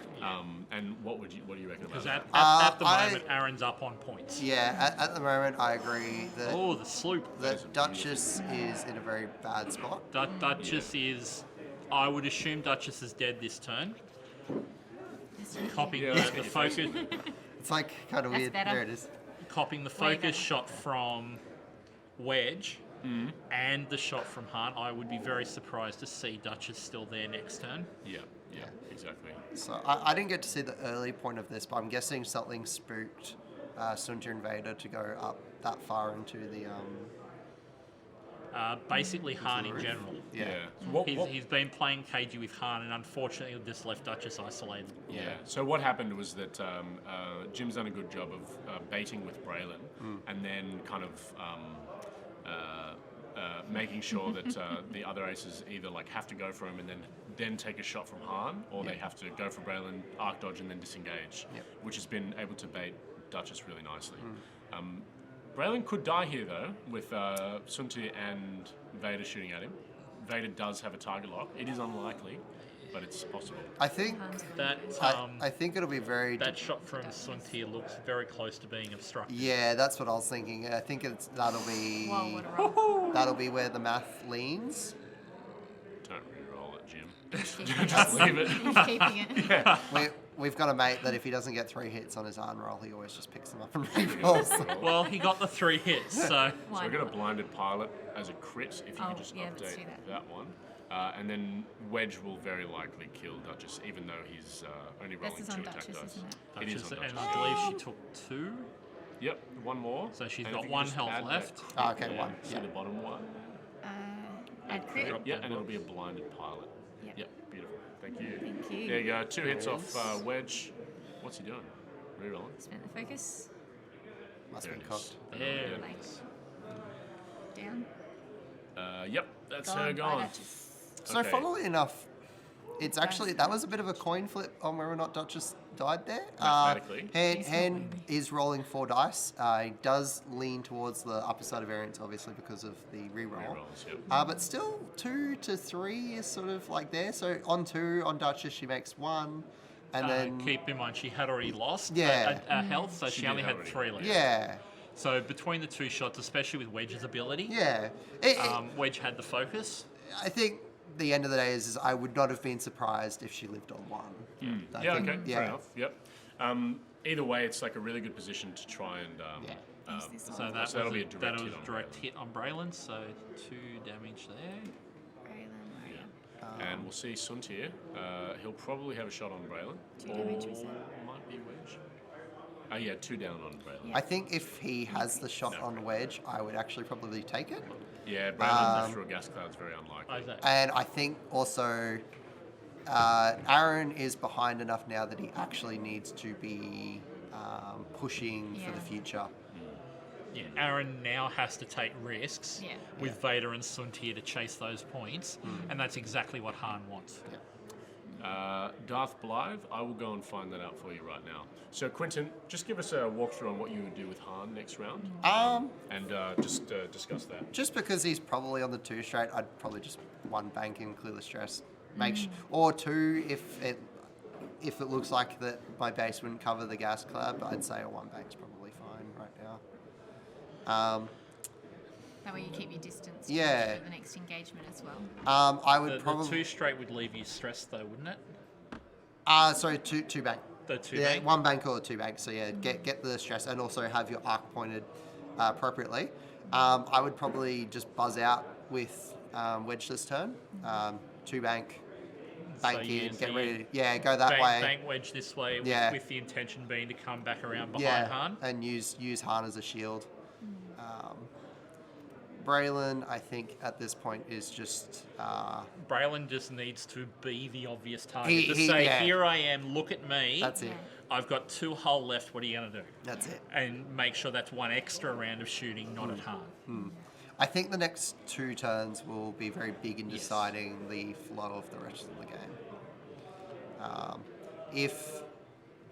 And what do you reckon about Because that? at the I- moment, Aaron's up on points. Yeah, at the moment I agree that, Oh, the sloop. that Duchess is in a very bad spot. Duchess is... I would assume Duchess is dead this turn. Copying let's the get your focus, It's like kind of That's weird. better. There it is. copying the Way focus better. shot from Wedge and the shot from Hunt. I would be very surprised to see Duchess still there next turn. Yeah, exactly. So I didn't get to see the early point of this, but I'm guessing something spooked Suntier and Vader to go up that far into the Basically, Han in general. Yeah. So He's been playing KG with Han, and unfortunately, this left Duchess isolated. Yeah. So what happened was that Jim's done a good job of baiting with Braylon, and then kind of making sure that the other aces either like have to go for him and then take a shot from Han, or they have to go for Braylon, arc dodge, and then disengage, which has been able to bait Duchess really nicely. Braylon could die here though, with Sunti and Vader shooting at him. Vader does have a target lock. It is unlikely, but it's possible. I think That I think it'll be very. that shot from Suntier looks very close to being obstructed. Yeah, that's what I was thinking. I think that'll be Whoa, what a roll. that'll be where the math leans. Don't re-roll it, Jim. Just leave it. He's keeping it. We've got a mate that if he doesn't get 3 hits on his arm roll, he always just picks them up and re-rolls. Well, he got the 3 hits, so So Why we've got a not? blinded pilot as a crit, if you Oh, could just yeah, let's update do that. that one. And then Wedge will very likely kill Duchess, even though he's only rolling This is 2 on attack Duchess, dice. isn't it? It is Duchess, on and Duchess. I believe she took 2. Yep, one more. So she's And got if you 1 just health add that left. crit Oh, okay, there, 1, See yeah. the bottom one? Add crit. Yeah, and it'll be a blinded pilot. Yep. Yep, beautiful. Thank you. Thank you. There you go. 2 hits off Wedge. What's he doing? Rerolling. Spent the focus. Must There have it been is. cocked. Yeah. Like, down. Yep, that's her By gone. Duchess. So Okay. funnily enough, it's actually that was a bit of a coin flip on whether or not Duchess died there. Mathematically. He's not Han winning. is rolling 4 dice. He does lean towards the upper side of variance, obviously because of the reroll. Rerolls, yep. But still, 2 to 3 is sort of like there. So on 2 on Duchess, she makes 1, and then Keep in mind, she had already lost Yeah. a health, so She she did only had already. 3 left. yeah. So between the two shots, especially with Wedge's ability, Yeah. Wedge had the focus. I think the end of the day is I would not have been surprised if she lived on one. I Yeah, think- okay, fair enough. Yep. Either way, it's like a really good position to try and. Use this So one. that that'll was be a a direct that hit was on direct hit on Braylon, so 2 damage there. And we'll see Sunt here. He'll probably have a shot on Braylon. 2 damage, we said. Might be Wedge. Oh, yeah, 2 down on Braylon. I think if he has the shot on Wedge, I would actually probably take it. Yeah, Braylon through a gas cloud is very unlikely. Isaac. And I think also Aaron is behind enough now that he actually needs to be pushing for the Yeah. future. Yeah, Aaron now has to take risks Yeah. with Vader and Sunt here to chase those points, and that's exactly what Han wants. Darth Blythe, I will go and find that out for you right now. So, Quentin, just give us a walkthrough on what you would do with Han next round, and just discuss that. Just because he's probably on the 2 straight, I'd probably just 1 bank and clear the stress. Or 2 if it looks like that my base wouldn't cover the gas cloud, but I'd say a 1 bank's probably fine right now. That way you keep your distance Yeah. for the next engagement as well. I would The probably 2 straight would leave you stressed though, wouldn't it? sorry, two bank. The 2 Yeah, bank? 1 bank or 2 bank. So yeah, get the stress and also have your arc pointed appropriately. I would probably just buzz out with Wedge this turn. 2 bank, bank in, so get you ready. Go that way. Bank Wedge this way Yeah. with the intention being to come back around behind Han. and use Han as a shield. Braylon, I think at this point is just Braylon just needs to be the obvious target. He- to he- say, yeah. here I am, look at me. that's it. I've got 2 hull left, what are you going to do? That's it. And make sure that's 1 extra round of shooting, not at Han. I think the next 2 turns will be very big in Yes. deciding the flow of the rest of the game. If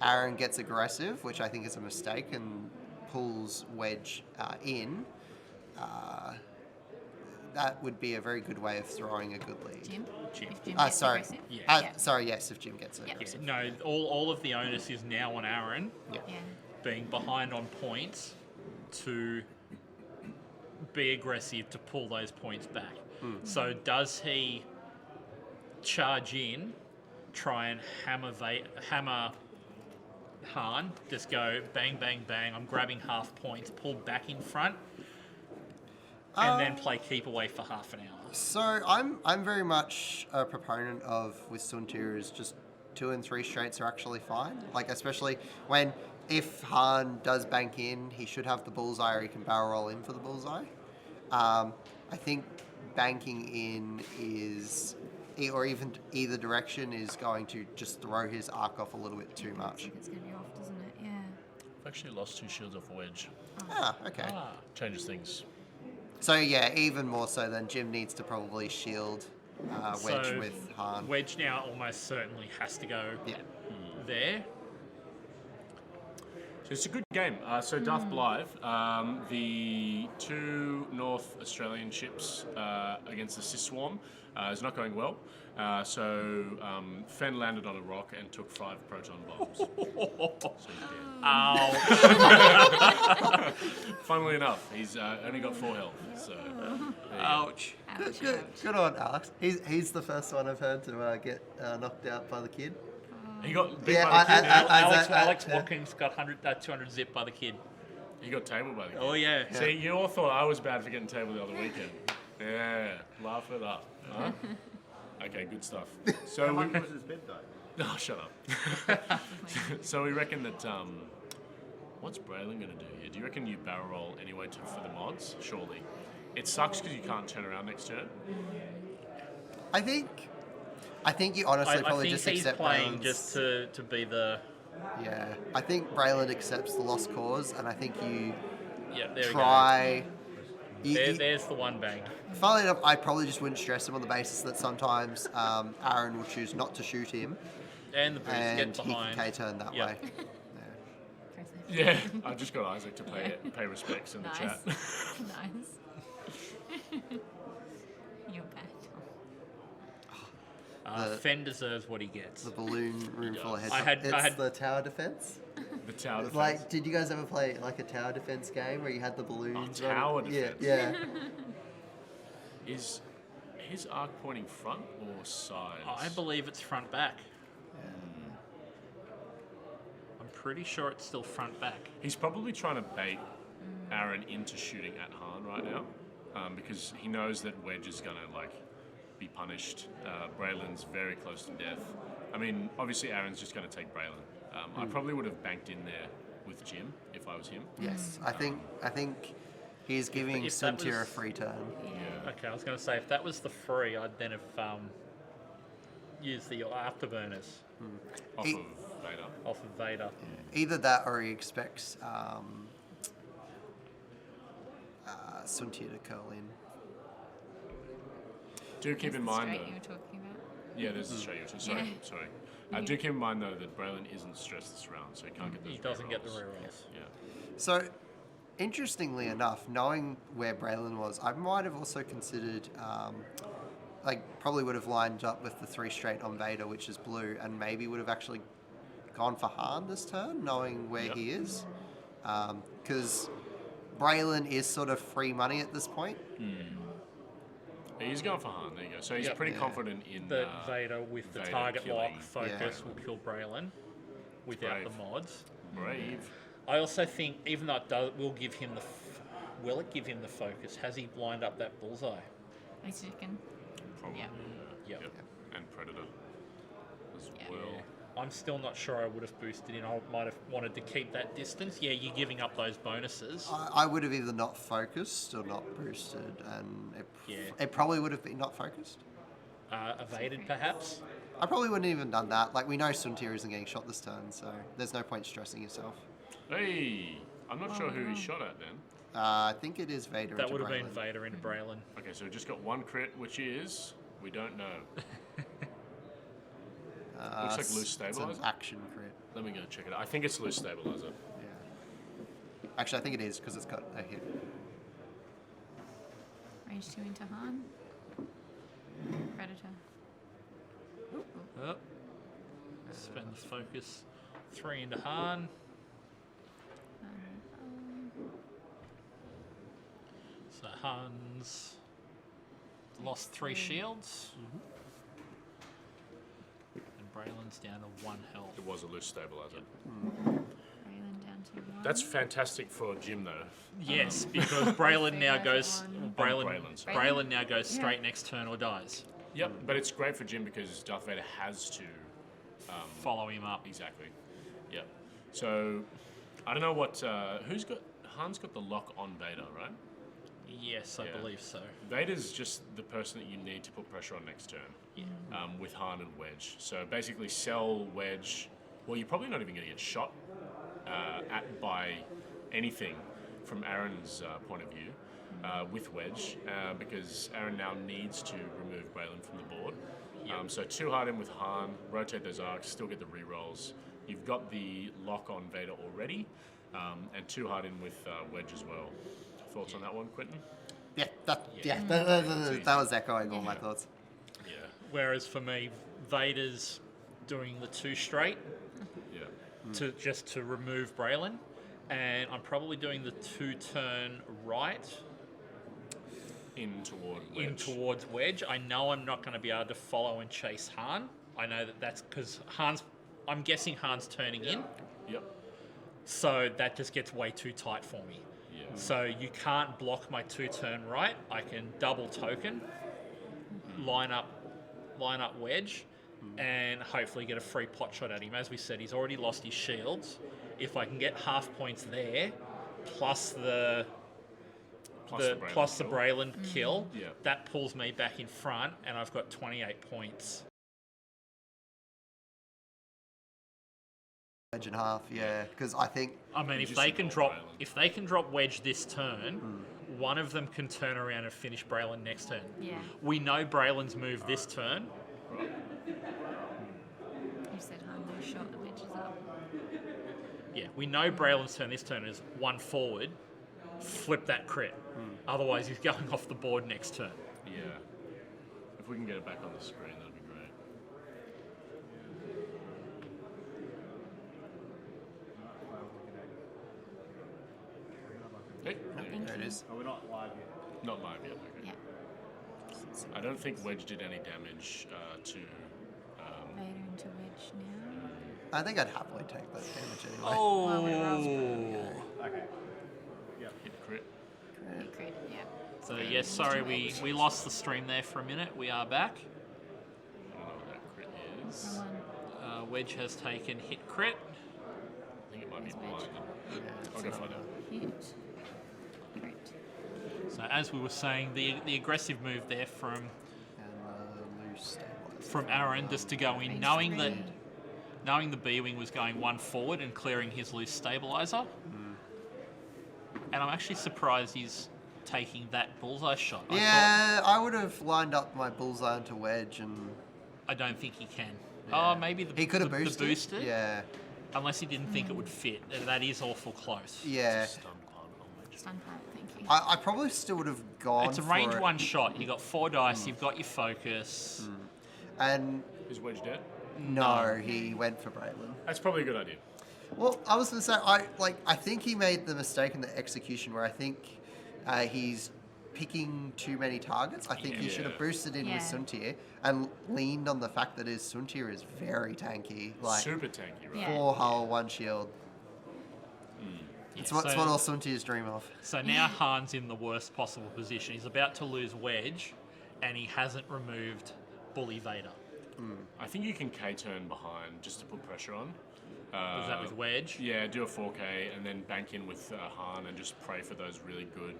Aaron gets aggressive, which I think is a mistake, and pulls Wedge in, that would be a very good way of throwing a good lead. Jim? Jim. If Jim gets Sorry. aggressive? Yeah. Sorry, yes, if Jim gets Yep. aggressive. No, all of the onus is now on Aaron Yeah. being behind on points to be aggressive to pull those points back. So does he charge in, try and hammer Han, just go bang, bang, bang, I'm grabbing half points, pull back in front, and then play keep away for half an hour? So I'm very much a proponent of with Suntir is just 2 and 3 straights are actually fine. Like especially if Han does bank in, he should have the bullseye or he can barrel roll in for the bullseye. I think banking in is or even either direction is going to just throw his arc off a little bit too I much. think it's going to be off, doesn't it? Yeah. I've actually lost 2 shields off Wedge. Okay. Changes things. So yeah, even more so than Jim needs to probably shield Wedge So, with Han. Wedge now almost certainly has to go Yeah. there. So it's a good game. So Darth Blythe, the 2 North Australian ships against the Cis Swarm is not going well. So Fen landed on a rock and took 5 proton bombs. So he's dead. Ow. Funnily enough, he's only got 4 health. So there you go. Ouch. Ouch, Good, ouch. good on Alex. He's the first one I've heard to get knocked out by the kid. He got beat Yeah, by the kid. Alex Watkins got 200 zip by the kid. He got tabled by the kid. Oh, yeah. See, you all thought I was bad for getting tabled the other weekend. Yeah, laugh it up. Huh? Okay, good stuff. So How we, much was his bid though? oh, shut up. So we reckon that what's Braylon going to do here? Do you reckon you barrel roll anyway for the mods? Surely. It sucks because you can't turn around next turn. I think you honestly I probably think just he's accept playing Braylon's- just to be the... Yeah, I think Braylon accepts the lost cause, and I think you Yeah, there try. we go. There's the 1 bang. Funnily enough, I probably just wouldn't stress him on the basis that sometimes Aaron will choose not to shoot him, And the Bruce and get he can behind. K-turn that Yep. way. Impressive. Yeah, I just got Isaac to pay respects in the Nice. chat. Nice. You're bad. Fen deserves what he gets. The balloon room full of heads. I had- It's the tower defense. The tower defense. Like, did you guys ever play like a tower defense game where you had the balloons? Oh, tower running? defense. Yeah. Is his arc pointing front or sides? I believe it's front back. I'm pretty sure it's still front back. He's probably trying to bait Aaron into shooting at Han right now, because he knows that Wedge is gonna be punished. Braylon's very close to death. I mean, obviously Aaron's just gonna take Braylon. I probably would have banked in there with Jim if I was him. Yes, I think he's giving if that Suntier a was- free turn. Yeah. Okay, I was going to say, if that was the free, I'd then have used the afterburners Off He- of Vader. off of Vader. Either that or he expects Suntier to curl in. Do keep in That's the mind straight though. you were talking about. Yeah, there's the straight. Sorry, Yeah. sorry. Do keep in mind though that Braylon isn't stressed this round, so he can't get those. He doesn't get the rerolls. rerolls. Yeah. So, interestingly enough, knowing where Braylon was, I might have also considered, probably would have lined up with the 3 straight on Vader, which is blue, and maybe would have actually gone for Han this turn, knowing where Yep. he is. Because Braylon is sort of free money at this point. Yeah, he's going for Han. There you go. So he's Yep. pretty Yeah. confident in The Vader with the Vader target lock killing focus Braylon. will kill Braylon without Brave. the mods. Brave. I also think, even though will give him the, will it give him the focus? Has he lined up that bullseye? I chicken. Probably. Yeah. Yep. Yep. And Predator as Yeah. well. I'm still not sure I would have boosted in. I might have wanted to keep that distance. Yeah, you're giving up those bonuses. I would have either not focused or not boosted, and it probably would have been not focused. Evaded, perhaps. I probably wouldn't have even done that. Like, we know Suntier isn't getting shot this turn, so there's no point stressing yourself. Hey, I'm not sure who he shot at then. I think it is Vader. That into would have been Braylon. Vader into Braylon. Okay, so we just got one crit, which is we don't know. Looks like loose It's an stabilizer. action crit. Let me go check it out. I think it's loose stabilizer. Yeah. Actually, I think it is because it's got a hit. Range 2 into Han. Predator. Oh. Spend the focus. 3 into Han. So Han's lost 3 shields. And Braylon's down to 1 health. It was a loose stabilizer. Braylon down to 1. That's fantastic for Jim though. Yes, because Braylon now Figure goes. one. Braylon, sorry. Braylon now goes straight next turn or dies. Yep, but it's great for Jim because Darth Vader has to. Follow him up. Exactly. Yep. So, I don't know what. Who's got. Han's got the lock on Vader, right? Yes, I Yeah. believe so. Vader's just the person that you need to put pressure on next turn. Yeah. With Han and Wedge. So basically, sell Wedge. Well, you're probably not even going to get shot at by anything from Aaron's point of view with Wedge, because Aaron now needs to remove Braylon from the board. So 2 hard in with Han, rotate those arcs, still get the rerolls. You've got the lock on Vader already, and 2 hard in with Wedge as well. Thoughts on that one, Quentin? Yeah, that easy. was echoing all my thoughts. Yeah. Whereas for me, Vader's doing the 2 straight Yeah. to remove Braylon, and I'm probably doing the 2 turn right In toward Wedge. in towards Wedge. I know I'm not going to be able to follow and chase Han. I know that's because I'm guessing Han's turning in, Yep. so that just gets way too tight for me. Yeah. So you can't block my 2 turn right. I can double token, line up Wedge, and hopefully get a free pot shot at him. As we said, he's already lost his shields. If I can get half points there, plus the Braylon kill, Yeah. that pulls me back in front, and I've got 28 points. Wedge and half, yeah. Because I think I mean, You if just they can ignore drop Braylon. Wedge this turn, one of them can turn around and finish Braylon next turn. Yeah. We know Braylon's move this turn. Right. You said Han no shot, the wedge is up. Yeah, we know Braylon's turn this turn is 1 forward. Flip that crit. Otherwise, he's going off the board next turn. Yeah. If we can get it back on the screen, that'd be great. is. Are we not live yet? Not live yet. Okay. Yeah. I don't think Wedge did any damage to. Vader into Wedge now. I think I'd happily take that damage anyway. Oh. Okay. Hit crit. Hit crit, yeah. So yes, sorry, we lost the stream there for a minute. We are back. I don't know what that crit is. Someone Wedge has taken hit crit. I think it might be Where's Wedge? blind. I'll go find out. hit. Crit. So as we were saying, the aggressive move there from And loose stabilizer. from Aaron just to go in, knowing the B-wing was going one forward and clearing his loose stabilizer. And I'm actually surprised he's taking that bullseye shot. Yeah, I would have lined up my bullseye into Wedge, and I don't think he can. yeah. Oh, maybe he could have the boosted. booster? Yeah, Unless he didn't think it would fit. That is awful close. yeah. Stun climb on Wedge. Stun planet, thank you. I probably still would have gone. It's a for range it. one shot. You got 4 dice. You've got your focus. And Is Wedge dead? no, he went for Braylon. That's probably a good idea. Well, I was going to say, I think he made the mistake in the execution where I think he's picking too many targets. I think he should have Yeah. boosted in with Yeah. Suntir and leaned on the fact that his Suntir is very tanky. Like Super tanky, right? Yeah. 4 hull, 1 shield. It's what all Suntirs dream of. So now Han's in the worst possible position. He's about to lose Wedge, and he hasn't removed Bully Vader. I think you can K-turn behind just to put pressure on. Was that with Wedge? Yeah, do a 4K and then bank in with Han and just pray for those really good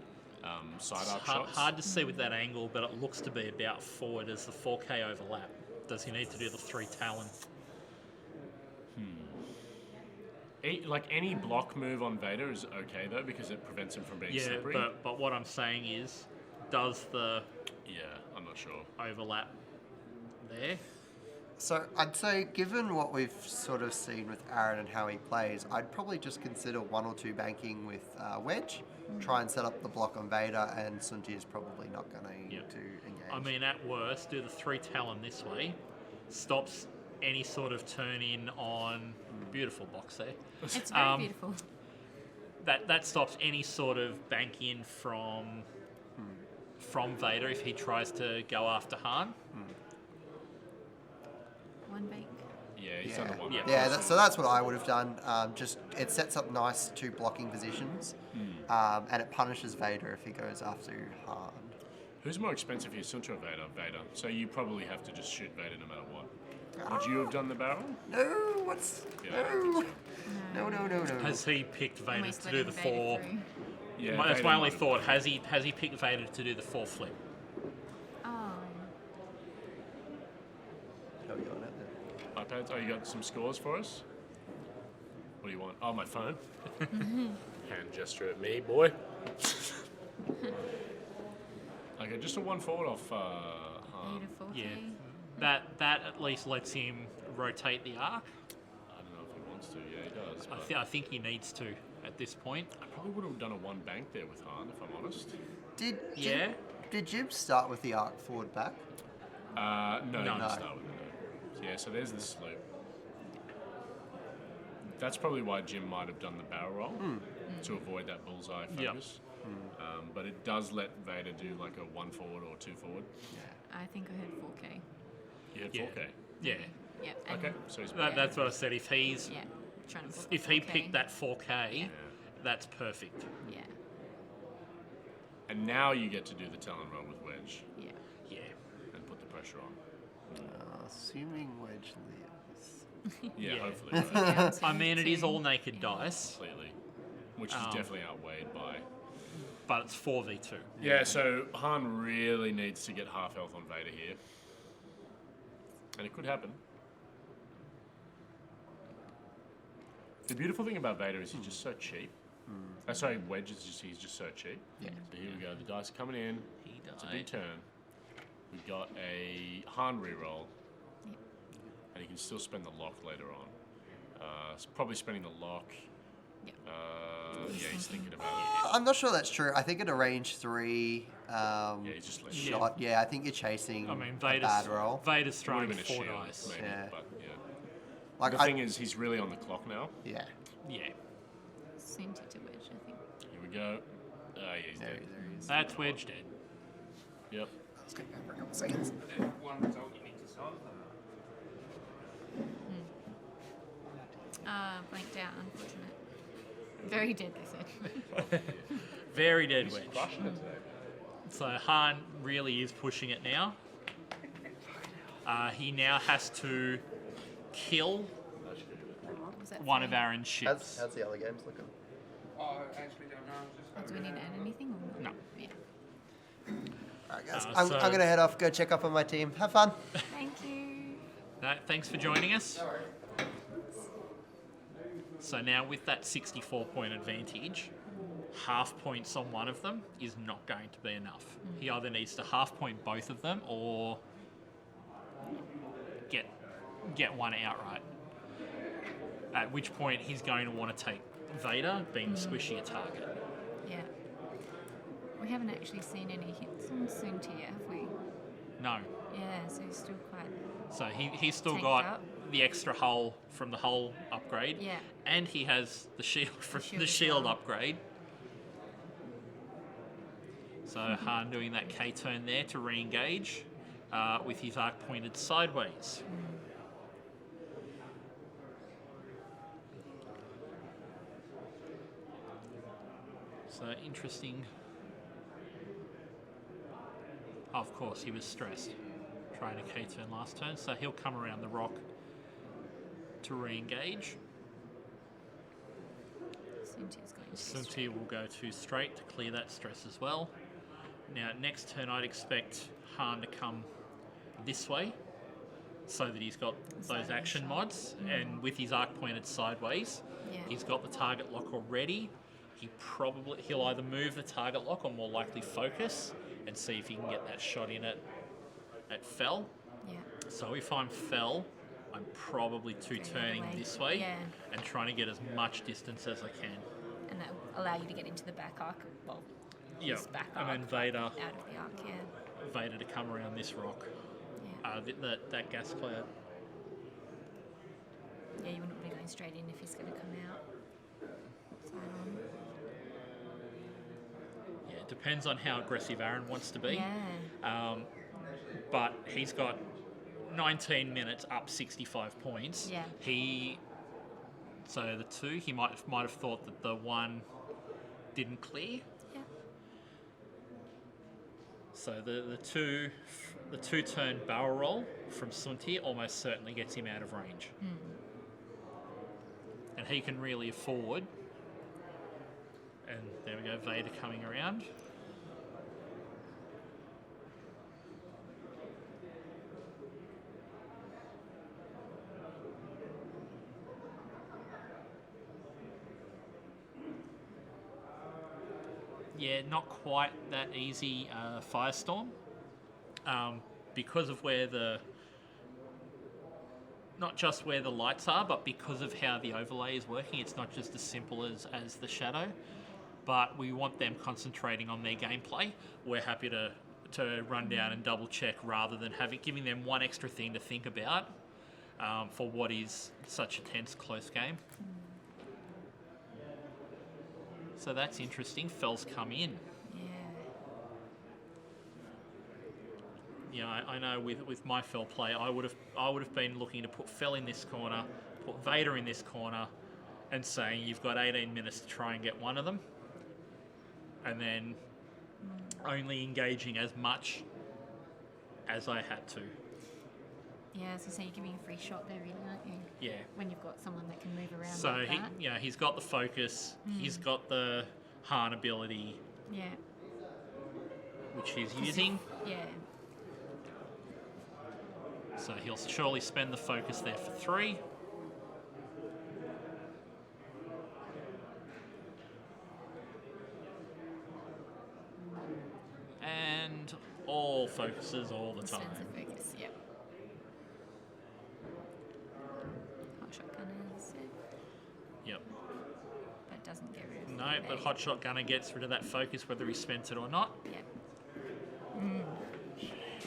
side It's arc hard, shots. hard to see with that angle, but it looks to be about forward as the 4K overlap. Does he need to do the 3 Talon? Like any block move on Vader is okay though because it prevents him from being Yeah, slippery. but what I'm saying is, does the Yeah, I'm not sure. overlap there? So I'd say, given what we've sort of seen with Aaron and how he plays, I'd probably just consider 1 or 2 banking with Wedge, try and set up the block on Vader, and Sunti is probably not going Yeah. to engage. I mean, at worst, do the 3 Talon this way, stops any sort of turn in on beautiful box there. It's very beautiful. That stops any sort of bank in from Vader if he tries to go after Han. One bank. Yeah, he's done the one. Yeah. Yeah, so that's what I would have done. Just it sets up nice 2 blocking positions, and it punishes Vader if he goes after Han. Who's more expensive here, Suntra or Vader? Vader. So you probably have to just shoot Vader no matter what. Would you have done the barrel? No, what's Yeah, I think no, so. no. Has he picked Vader Almost to do letting the Vader 4? through. Yeah, That's Vader my only might have thought. done Has he picked Vader to do the 4 flip? Oh. How are you on it then? iPads. Oh, you got some scores for us? What do you want? Oh, my phone. Hand gesture at me, boy. Okay, just a 1 forward off Han. Beautiful. Yeah. That at least lets him rotate the arc. I don't know if he wants to. Yeah, he does. But I think he needs to at this point. I probably would have done a 1 bank there with Han, if I'm honest. Did Jib start with the arc forward back? No, he didn't No. start with it. No. Yeah, so there's the slope. That's probably why Jim might have done the barrel roll to avoid that bullseye Yep. focus. But it does let Vader do like a 1 forward or 2 forward. I think I heard 4K. You had Yeah. 4K. Yeah. And Okay, so he's That's what I said. If he's Yeah. Trying to book if he 4K. picked that 4K, that's perfect. Yeah. And now you get to do the Talon roll with Wedge Yeah. Yeah. and put the pressure on. Assuming Wedge lives. Yeah, Yeah. hopefully. Right? Yeah, I mean, it is two. all naked dice, Completely. Which is definitely outweighed by. but it's 4v2. Yeah, so Han really needs to get half health on Vader here. And it could happen. The beautiful thing about Vader is he's just so cheap. Sorry, Wedge is he's just so cheap. Yeah. So here we go. The dice are coming in. He It's a big died. turn. We got a Han reroll. And he can still spend the lock later on. Probably spending the lock. Yep. Yeah, he's thinking about it. I'm not sure that's true. I think at a range 3 Yeah, he's just like shot, yeah, I think you're chasing I mean, a bad roll. Vader's It would have throwing been a 4 shield, dice. maybe. Yeah. But yeah. Like The thing is, he's really on the clock now. yeah. Yeah. Sent it to Wedge, I think. Here we go. Yeah, he's There dead. he is. That's Wedge dead. Yep. I was going to go for a couple of seconds. One result you need to solve. Blanked out, unfortunate. Very dead, they said. Very dead Wedge. Crushing it today. So Han really is pushing it now. He now has to kill What was that one for? of Aaron's ships. How's the other games looking? Oh, I actually don't know. Just Do we need to add anything? Or No. Yeah. All right, guys. So- I'm going to head off, go check up on my team. Have fun. Thank you. No, thanks for joining us. So now with that 64-point advantage, half points on one of them is not going to be enough. He either needs to half point both of them or get one outright. At which point he's going to want to take Vader, being the squishier target. Yeah. We haven't actually seen any hits on Sunti yet, have we? No. Yeah, so he's still quite. So he's still Tanked got up. the extra hull from the hull upgrade. Yeah. And he has the shield from shield the as shield well. upgrade. So Han doing that K turn there to re-engage with his arc pointed sideways. So interesting. Of course, he was stressed trying to K turn last turn, so he'll come around the rock to re-engage. Sunti's going to. Sunti will go to straight to clear that stress as well. Now, next turn, I'd expect Han to come this way so that he's got those Sideways action shot. mods, and with his arc pointed sideways, Yeah. he's got the target lock already. He'll either move the target lock or more likely focus and see if he can get that shot in at Fell. Yeah. So if I'm Fell, I'm probably the other turning way. this way Yeah. and trying to get as much distance as I can. And that will allow you to get into the back arc. Well, Yeah, his back and arc. then Vader Out of the arc, yeah. Vader to come around this rock, Yeah. that gas cloud. Yeah, you wouldn't be going straight in if he's going to come out. Side on. Yeah, it depends on how aggressive Aaron wants to be. Yeah. But he's got 19 minutes up 65 points. Yeah. So the two, he might have thought that the one didn't clear. Yeah. So the two turn barrel roll from Sunti almost certainly gets him out of range. And he can really afford. And there we go, Vader coming around. Yeah, not quite that easy Firestorm. Because of where not just where the lights are, but because of how the overlay is working, it's not just as simple as the shadow. But we want them concentrating on their gameplay. We're happy to run down and double check rather than giving them one extra thing to think about for what is such a tense, close game. So that's interesting. Fell's come in. Yeah. Yeah, I know with my Fell play, I would have been looking to put Fell in this corner, put Vader in this corner, and saying you've got 18 minutes to try and get one of them, and then only engaging as much as I had to. Yeah, so you're giving a free shot there, really, aren't you? Yeah. When you've got someone that can move around So like that. he's got the focus, he's got the Han ability, Yeah. which he's using. Yeah. So he'll surely spend the focus there for 3. And all focuses all the time. Spends the focus, yep. Hot shotgun is it, Yep. but doesn't get rid of No, the but grenade. Hot Shotgunner gets rid of that focus whether he spent it or not. Yep. I'm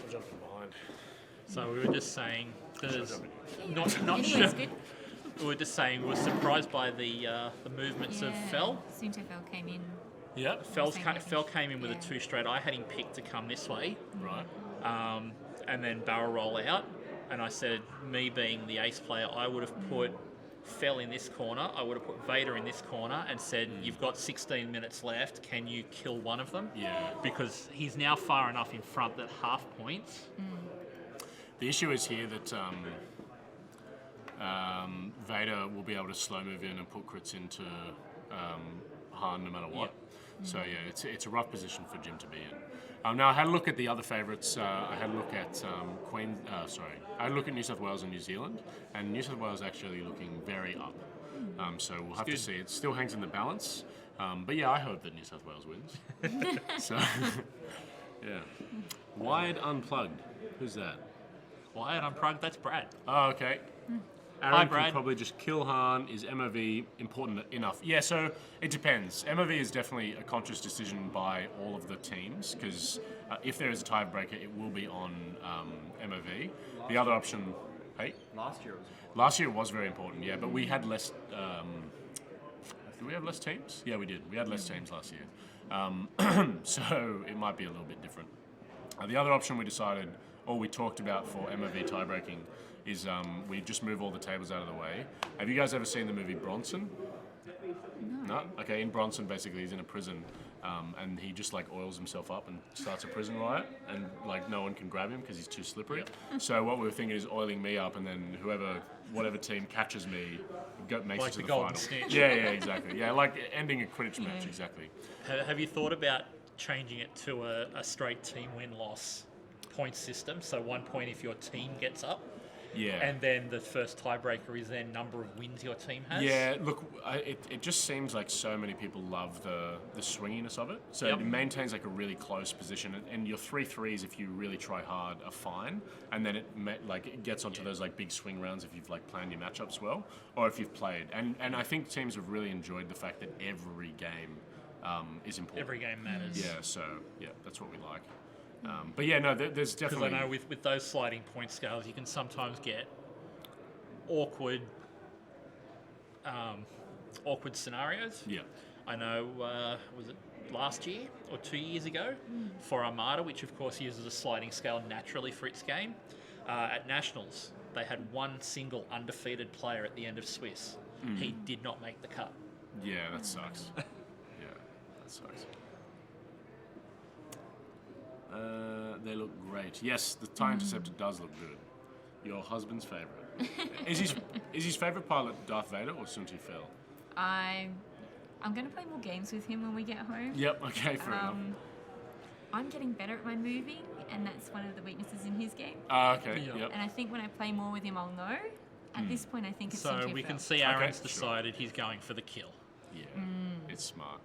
jumping behind. So we were just saying there's jumping. not Anyways, sure. good. We were just saying we were surprised by the movements of Fell. Soon to Fell came in Yep. Fell came in with Yeah. a 2 straight. I had him picked to come this way, Right. and then barrel roll out. And I said, me being the ace player, I would have put Fell in this corner. I would have put Vader in this corner and said, you've got 16 minutes left. Can you kill one of them? Yeah. Because he's now far enough in front that half points. The issue is here that Vader will be able to slow move in and put crits into Han no matter what. So yeah, it's a rough position for Jim to be in. Now I had a look at the other favourites. I had a look at I had a look at New South Wales and New Zealand, and New South Wales actually looking very up. So we'll have to see. It still hangs in the balance. But yeah, I hope that New South Wales wins. So yeah, Wired Unplugged. Who's that? Wired Unplugged, that's Brad. Oh, okay. Hi, Aaron Brad. can probably just kill Han. Is MOV important enough? Yeah, so it depends. MOV is definitely a conscious decision by all of the teams, because if there is a tiebreaker, it will be on MOV. The other option... Hey? Last year it was very important, yeah, but we had less... did we have less teams? Yeah, we did. We had less teams last year. So it might be a little bit different. The other option we decided, or we talked about for MOV tiebreaking, is we just move all the tables out of the way. Have you guys ever seen the movie Bronson? No? Okay, in Bronson, basically, he's in a prison, and he just, like, oils himself up and starts a prison riot, and, like, no one can grab him because he's too slippery. So what we were thinking is oiling me up, and then whatever team catches me makes Like it to the the Golden final. Snitch. Yeah, exactly. Yeah, like ending a Quidditch match, exactly. Have you thought about changing it to a straight team win-loss point system? So 1 point if your team gets up, Yeah. and then the first tiebreaker is then number of wins your team has? Yeah, look, it just seems like so many people love the swinginess of it. So Yep. it maintains like a really close position, and your 3-3s, if you really try hard, are fine. And then it gets onto those like big swing rounds if you've like planned your matchups well, or if you've played. And I think teams have really enjoyed the fact that every game is important. Every game matters. Yeah, so yeah, that's what we like. But yeah, no, there's Because definitely. I know with those sliding point scales, you can sometimes get awkward scenarios. Yeah. I know, was it last year or 2 years ago for Armada, which of course uses a sliding scale naturally for its game. At Nationals, they had one single undefeated player at the end of Swiss. He did not make the cut. Yeah, that sucks. Yeah, that sucks. They look great. Yes, the TIE Interceptor does look good. Your husband's favourite. Is his favourite pilot Darth Vader or Sunti Fel? I'm going to play more games with him when we get home. Yep, okay, fair enough. I'm getting better at my moving, and that's one of the weaknesses in his game. Okay, Yeah. yep. And I think when I play more with him, I'll know. At this point, I think it's So Cynthia we can Fel. see Aaron's Okay, sure. decided he's going for the kill. Yeah, it's smart.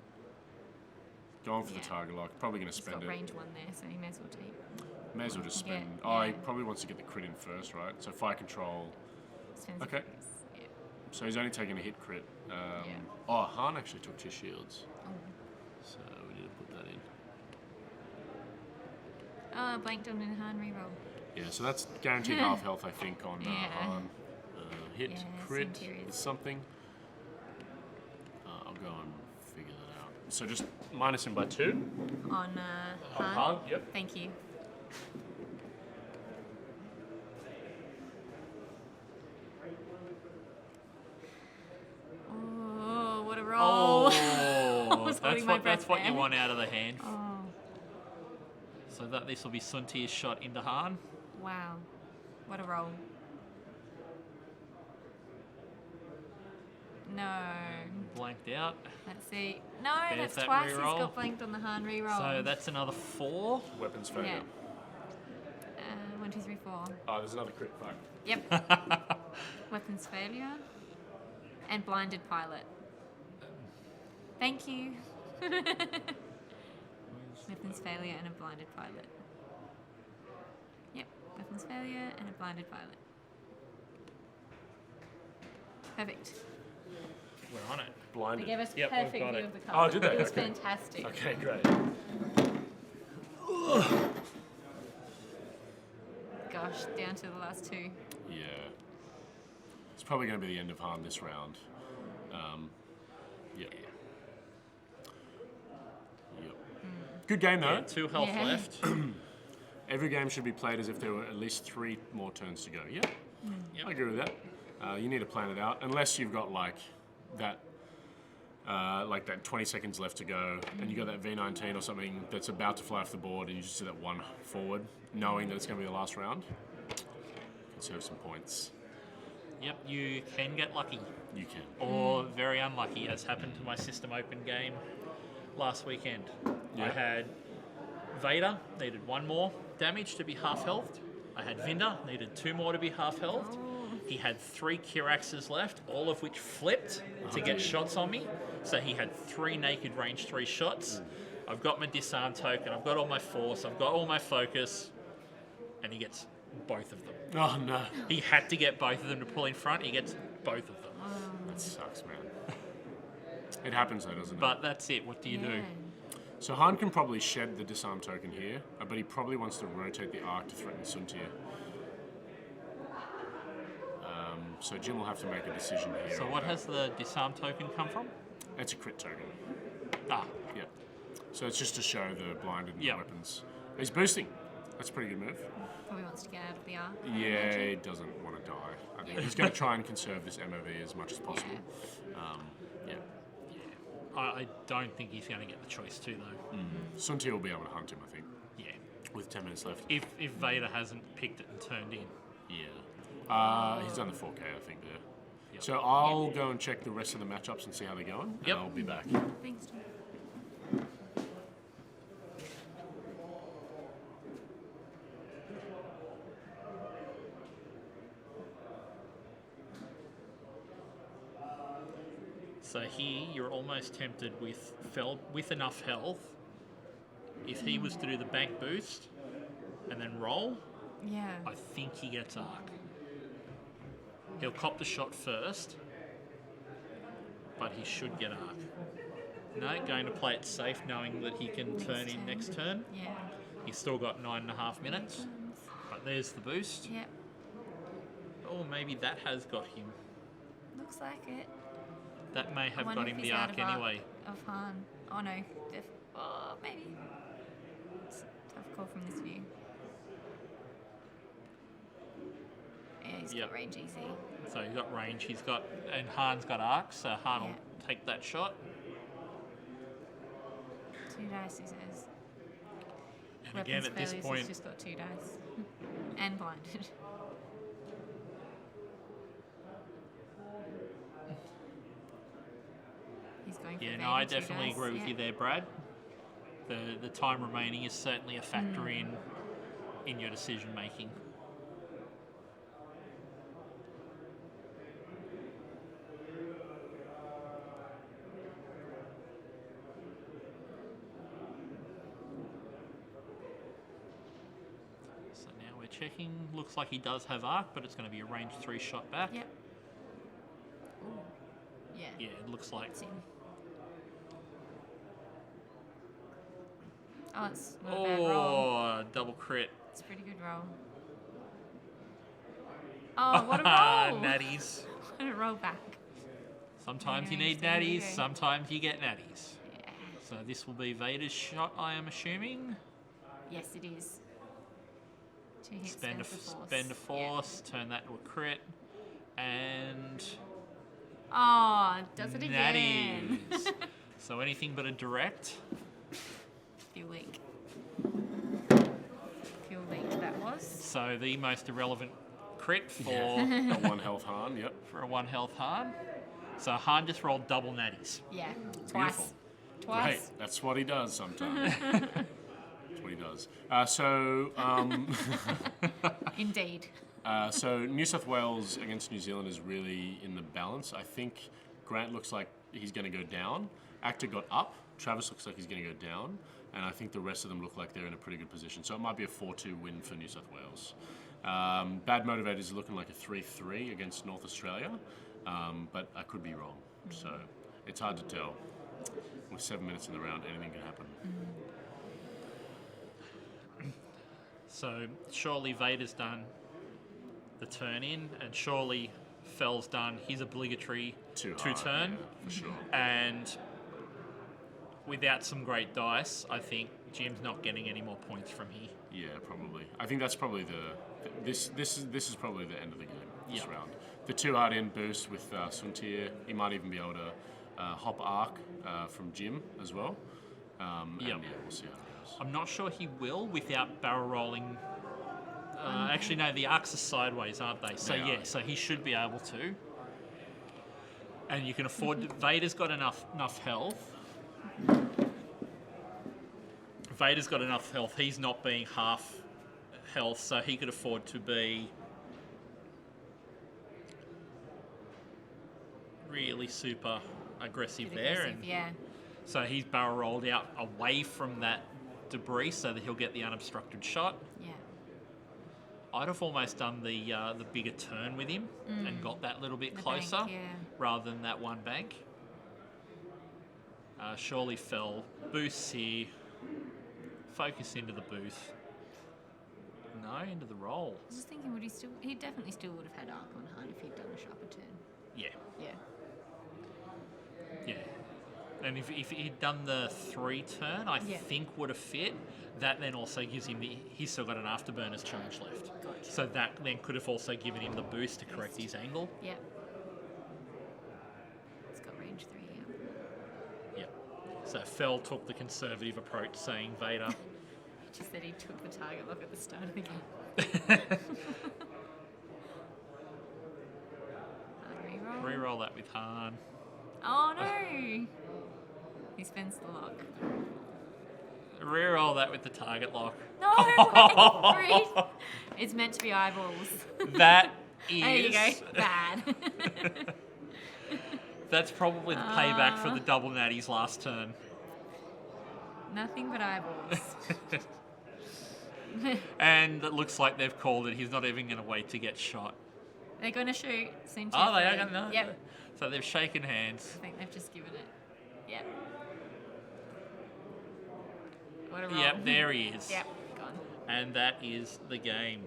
Going for the Yeah. target lock. Probably going to He's spend got it. range 1 there, so he may as well take. May as well just Yeah, spend. He yeah. probably wants to get the crit in first, right? So fire control. Spends Okay. Yeah. So he's only taking a hit crit. Yeah. Oh, Han actually took 2 shields. Oh. So we need to put that in. Blanked on in Han reroll. Yeah, so that's guaranteed half health, I think, on Yeah. Han. Hit, Yeah, crit, Centauri's. with something. I'll go and figure that out. So just minus him by 2. On Han. Han, yep. Thank you. Oh, what a roll. I was holding my breath that's what you there. want out of the hand. Oh, So that this will be Sunti's shot into Han. wow. What a roll. No. Blanked out. Let's see. No, There's that's that twice reroll. he's got blanked on the Han reroll. So that's another 4. Weapons failure. Yeah. 1, 2, 3, 4. Oh, there's another crit. Fuck. Yep. Weapons failure. And blinded pilot. Thank you. Weapons failure and a blinded pilot. Yep. Weapons failure and a blinded pilot. Perfect. We're on it. They Blinded. gave us Yep, we've perfect got view it. of the Oh, card. did they? It was Okay. fantastic. Okay, great. Gosh, down to the last 2. Yeah. It's probably going to be the end of Han this round. Yeah. Good game though. Yeah, 2 health Yeah. left. Every game should be played as if there were at least 3 more turns to go. Yeah, Yep. I agree with that. You need to plan it out, unless you've got like that 20 seconds left to go, and you got that V19 or something that's about to fly off the board, and you just do that one forward, knowing that it's going to be the last round. Conserve some points. Yep, you can get lucky. You can. Or very unlucky, as happened to my System Open game last weekend. Yeah. I had Vader, needed 1 more damage to be half health. I had Vinder, needed 2 more to be half health. He had 3 Kiraxes left, all of which flipped to get shots on me. So he had 3 naked range 3 shots. I've got my disarm token, I've got all my force, I've got all my focus, and he gets both of them. Oh no, He had to get both of them to pull in front, he gets both of them. that sucks, man. It happens though, doesn't it? But that's it, what do you do? So Han can probably shed the disarm token here, but he probably wants to rotate the arc to threaten Suntir. So Jim will have to make a decision here. So what has the disarm token come from? It's a crit token. Ah, Yeah. So it's just to show the blinded Yep. weapons. He's boosting. That's a pretty good move. Probably wants to get out of the arc. I Yeah, imagine. he doesn't want to die. I think he's going to try and conserve this MOV as much as possible. Yeah. I don't think he's going to get the choice to though. Suntir will be able to hunt him, I think, Yeah. with 10 minutes left. If Vader hasn't picked it and turned in. Yeah. He's done the 4K, I think, there. Yep. So I'll go and check the rest of the matchups and see how they're going, Yep. and I'll be back. Thanks, Jim. So here you're almost tempted with enough health. If he was to do the bank boost and then roll, Yeah. I think he gets arc. He'll cop the shot first, but he should get arc. No, going to play it safe, knowing that he can turn in next turn. Yeah. He's still got 9.5 minutes, but there's the boost. Yep. Or maybe that has got him. Looks like it. That may I have wonder got if him he's the out arc of anyway. Of Han. Oh no. Oh, maybe. It's a tough call from this view. Yeah, he's Yep. got range easy. So he's got range, and Han's got arc, so Han will Yeah. take that shot. 2 dice, he says. And again, at this failures, point, he's just got 2 dice. And blinded. He's going for yeah, Vader, no, I 2 definitely dice, agree with yeah. you there, Brad. The time remaining is certainly a factor in your decision making. So now we're checking. Looks like he does have arc, but it's going to be a range 3 shot back. Yep. Ooh. Yeah. Yeah, it looks like. It's in. Oh, it's not a bad roll. Oh, double crit. It's a pretty good roll. Oh, what a roll! Natties. What a roll back. Sometimes you Very need nice, there you natties, go. sometimes you get natties. Yeah. So this will be Vader's shot, I am assuming. Yes, it is. 2 hits. Spend a Yeah. force, turn that to a crit, and Oh, does it again. natties. So anything but a direct. Fuel leak. Fuel leak, that was. So the most irrelevant crit for Got 1 health Han, yep. for a 1 health Han. So Han just rolled double natties. Yeah, Beautiful. twice. Great, Twice. that's what he does sometimes. That's what he does. Indeed. So New South Wales against New Zealand is really in the balance. I think Grant looks like he's going to go down. Actor got up. Travis looks like he's going to go down. And I think the rest of them look like they're in a pretty good position. So it might be a 4-2 win for New South Wales. Bad Motivators is looking like a 3-3 against North Australia. But I could be wrong. So it's hard to tell. With 7 minutes in the round, anything can happen. So surely Vader's done the turn in, and surely Fell's done his obligatory Too two hard, turn. yeah, for sure. And without some great dice, I think Jim's not getting any more points from here. Yeah, probably. I think that's probably this is probably the end of the game this Yeah. round. The 2 hard end boost with Suntir. He might even be able to hop arc from Jim as well. And Yep. yeah, we'll see how it goes. I'm not sure he will without barrel rolling. Actually, no, the arcs are sideways, aren't they? So They yeah, are. so he should be able to. And you can afford. Vader's got enough health. Vader's got enough health. He's not being half health, so he could afford to be really super aggressive Bit there. aggressive, And yeah. so he's barrel rolled out away from that debris so that he'll get the unobstructed shot. Yeah. I'd have almost done the bigger turn with him and got that little bit The closer bank, yeah. rather than that one bank. Surely fell. Boosts here. Focus into the booth. No, into the roll. I was just thinking, would he definitely still would have had arc on Han if he'd done a sharper turn. Yeah, Yeah. yeah. And if he'd done the 3 turn, I Yeah. think would have fit. That then also gives him he's still got an afterburners charge left. Gotcha. So that then could have also given him the boost to correct his angle. Yep. It's got range 3, yeah. Yep. So Fell took the conservative approach, saying Vader. Just that he took the target lock at the start of the game. Reroll. Reroll that with Han. Oh no! He spends the lock. Reroll that with the target lock. No! Reed. It's meant to be eyeballs. That is. There you go. Bad. That's probably the payback for the double natties last turn. Nothing but eyeballs. And it looks like they've called it. He's not even going to wait to get shot. They're going to shoot. Soon to Oh, they are three. going to know. Yep. So they've shaken hands. I think they've just given it. Yep. What a roll. Yep, there he is. Yep, gone. And that is the game.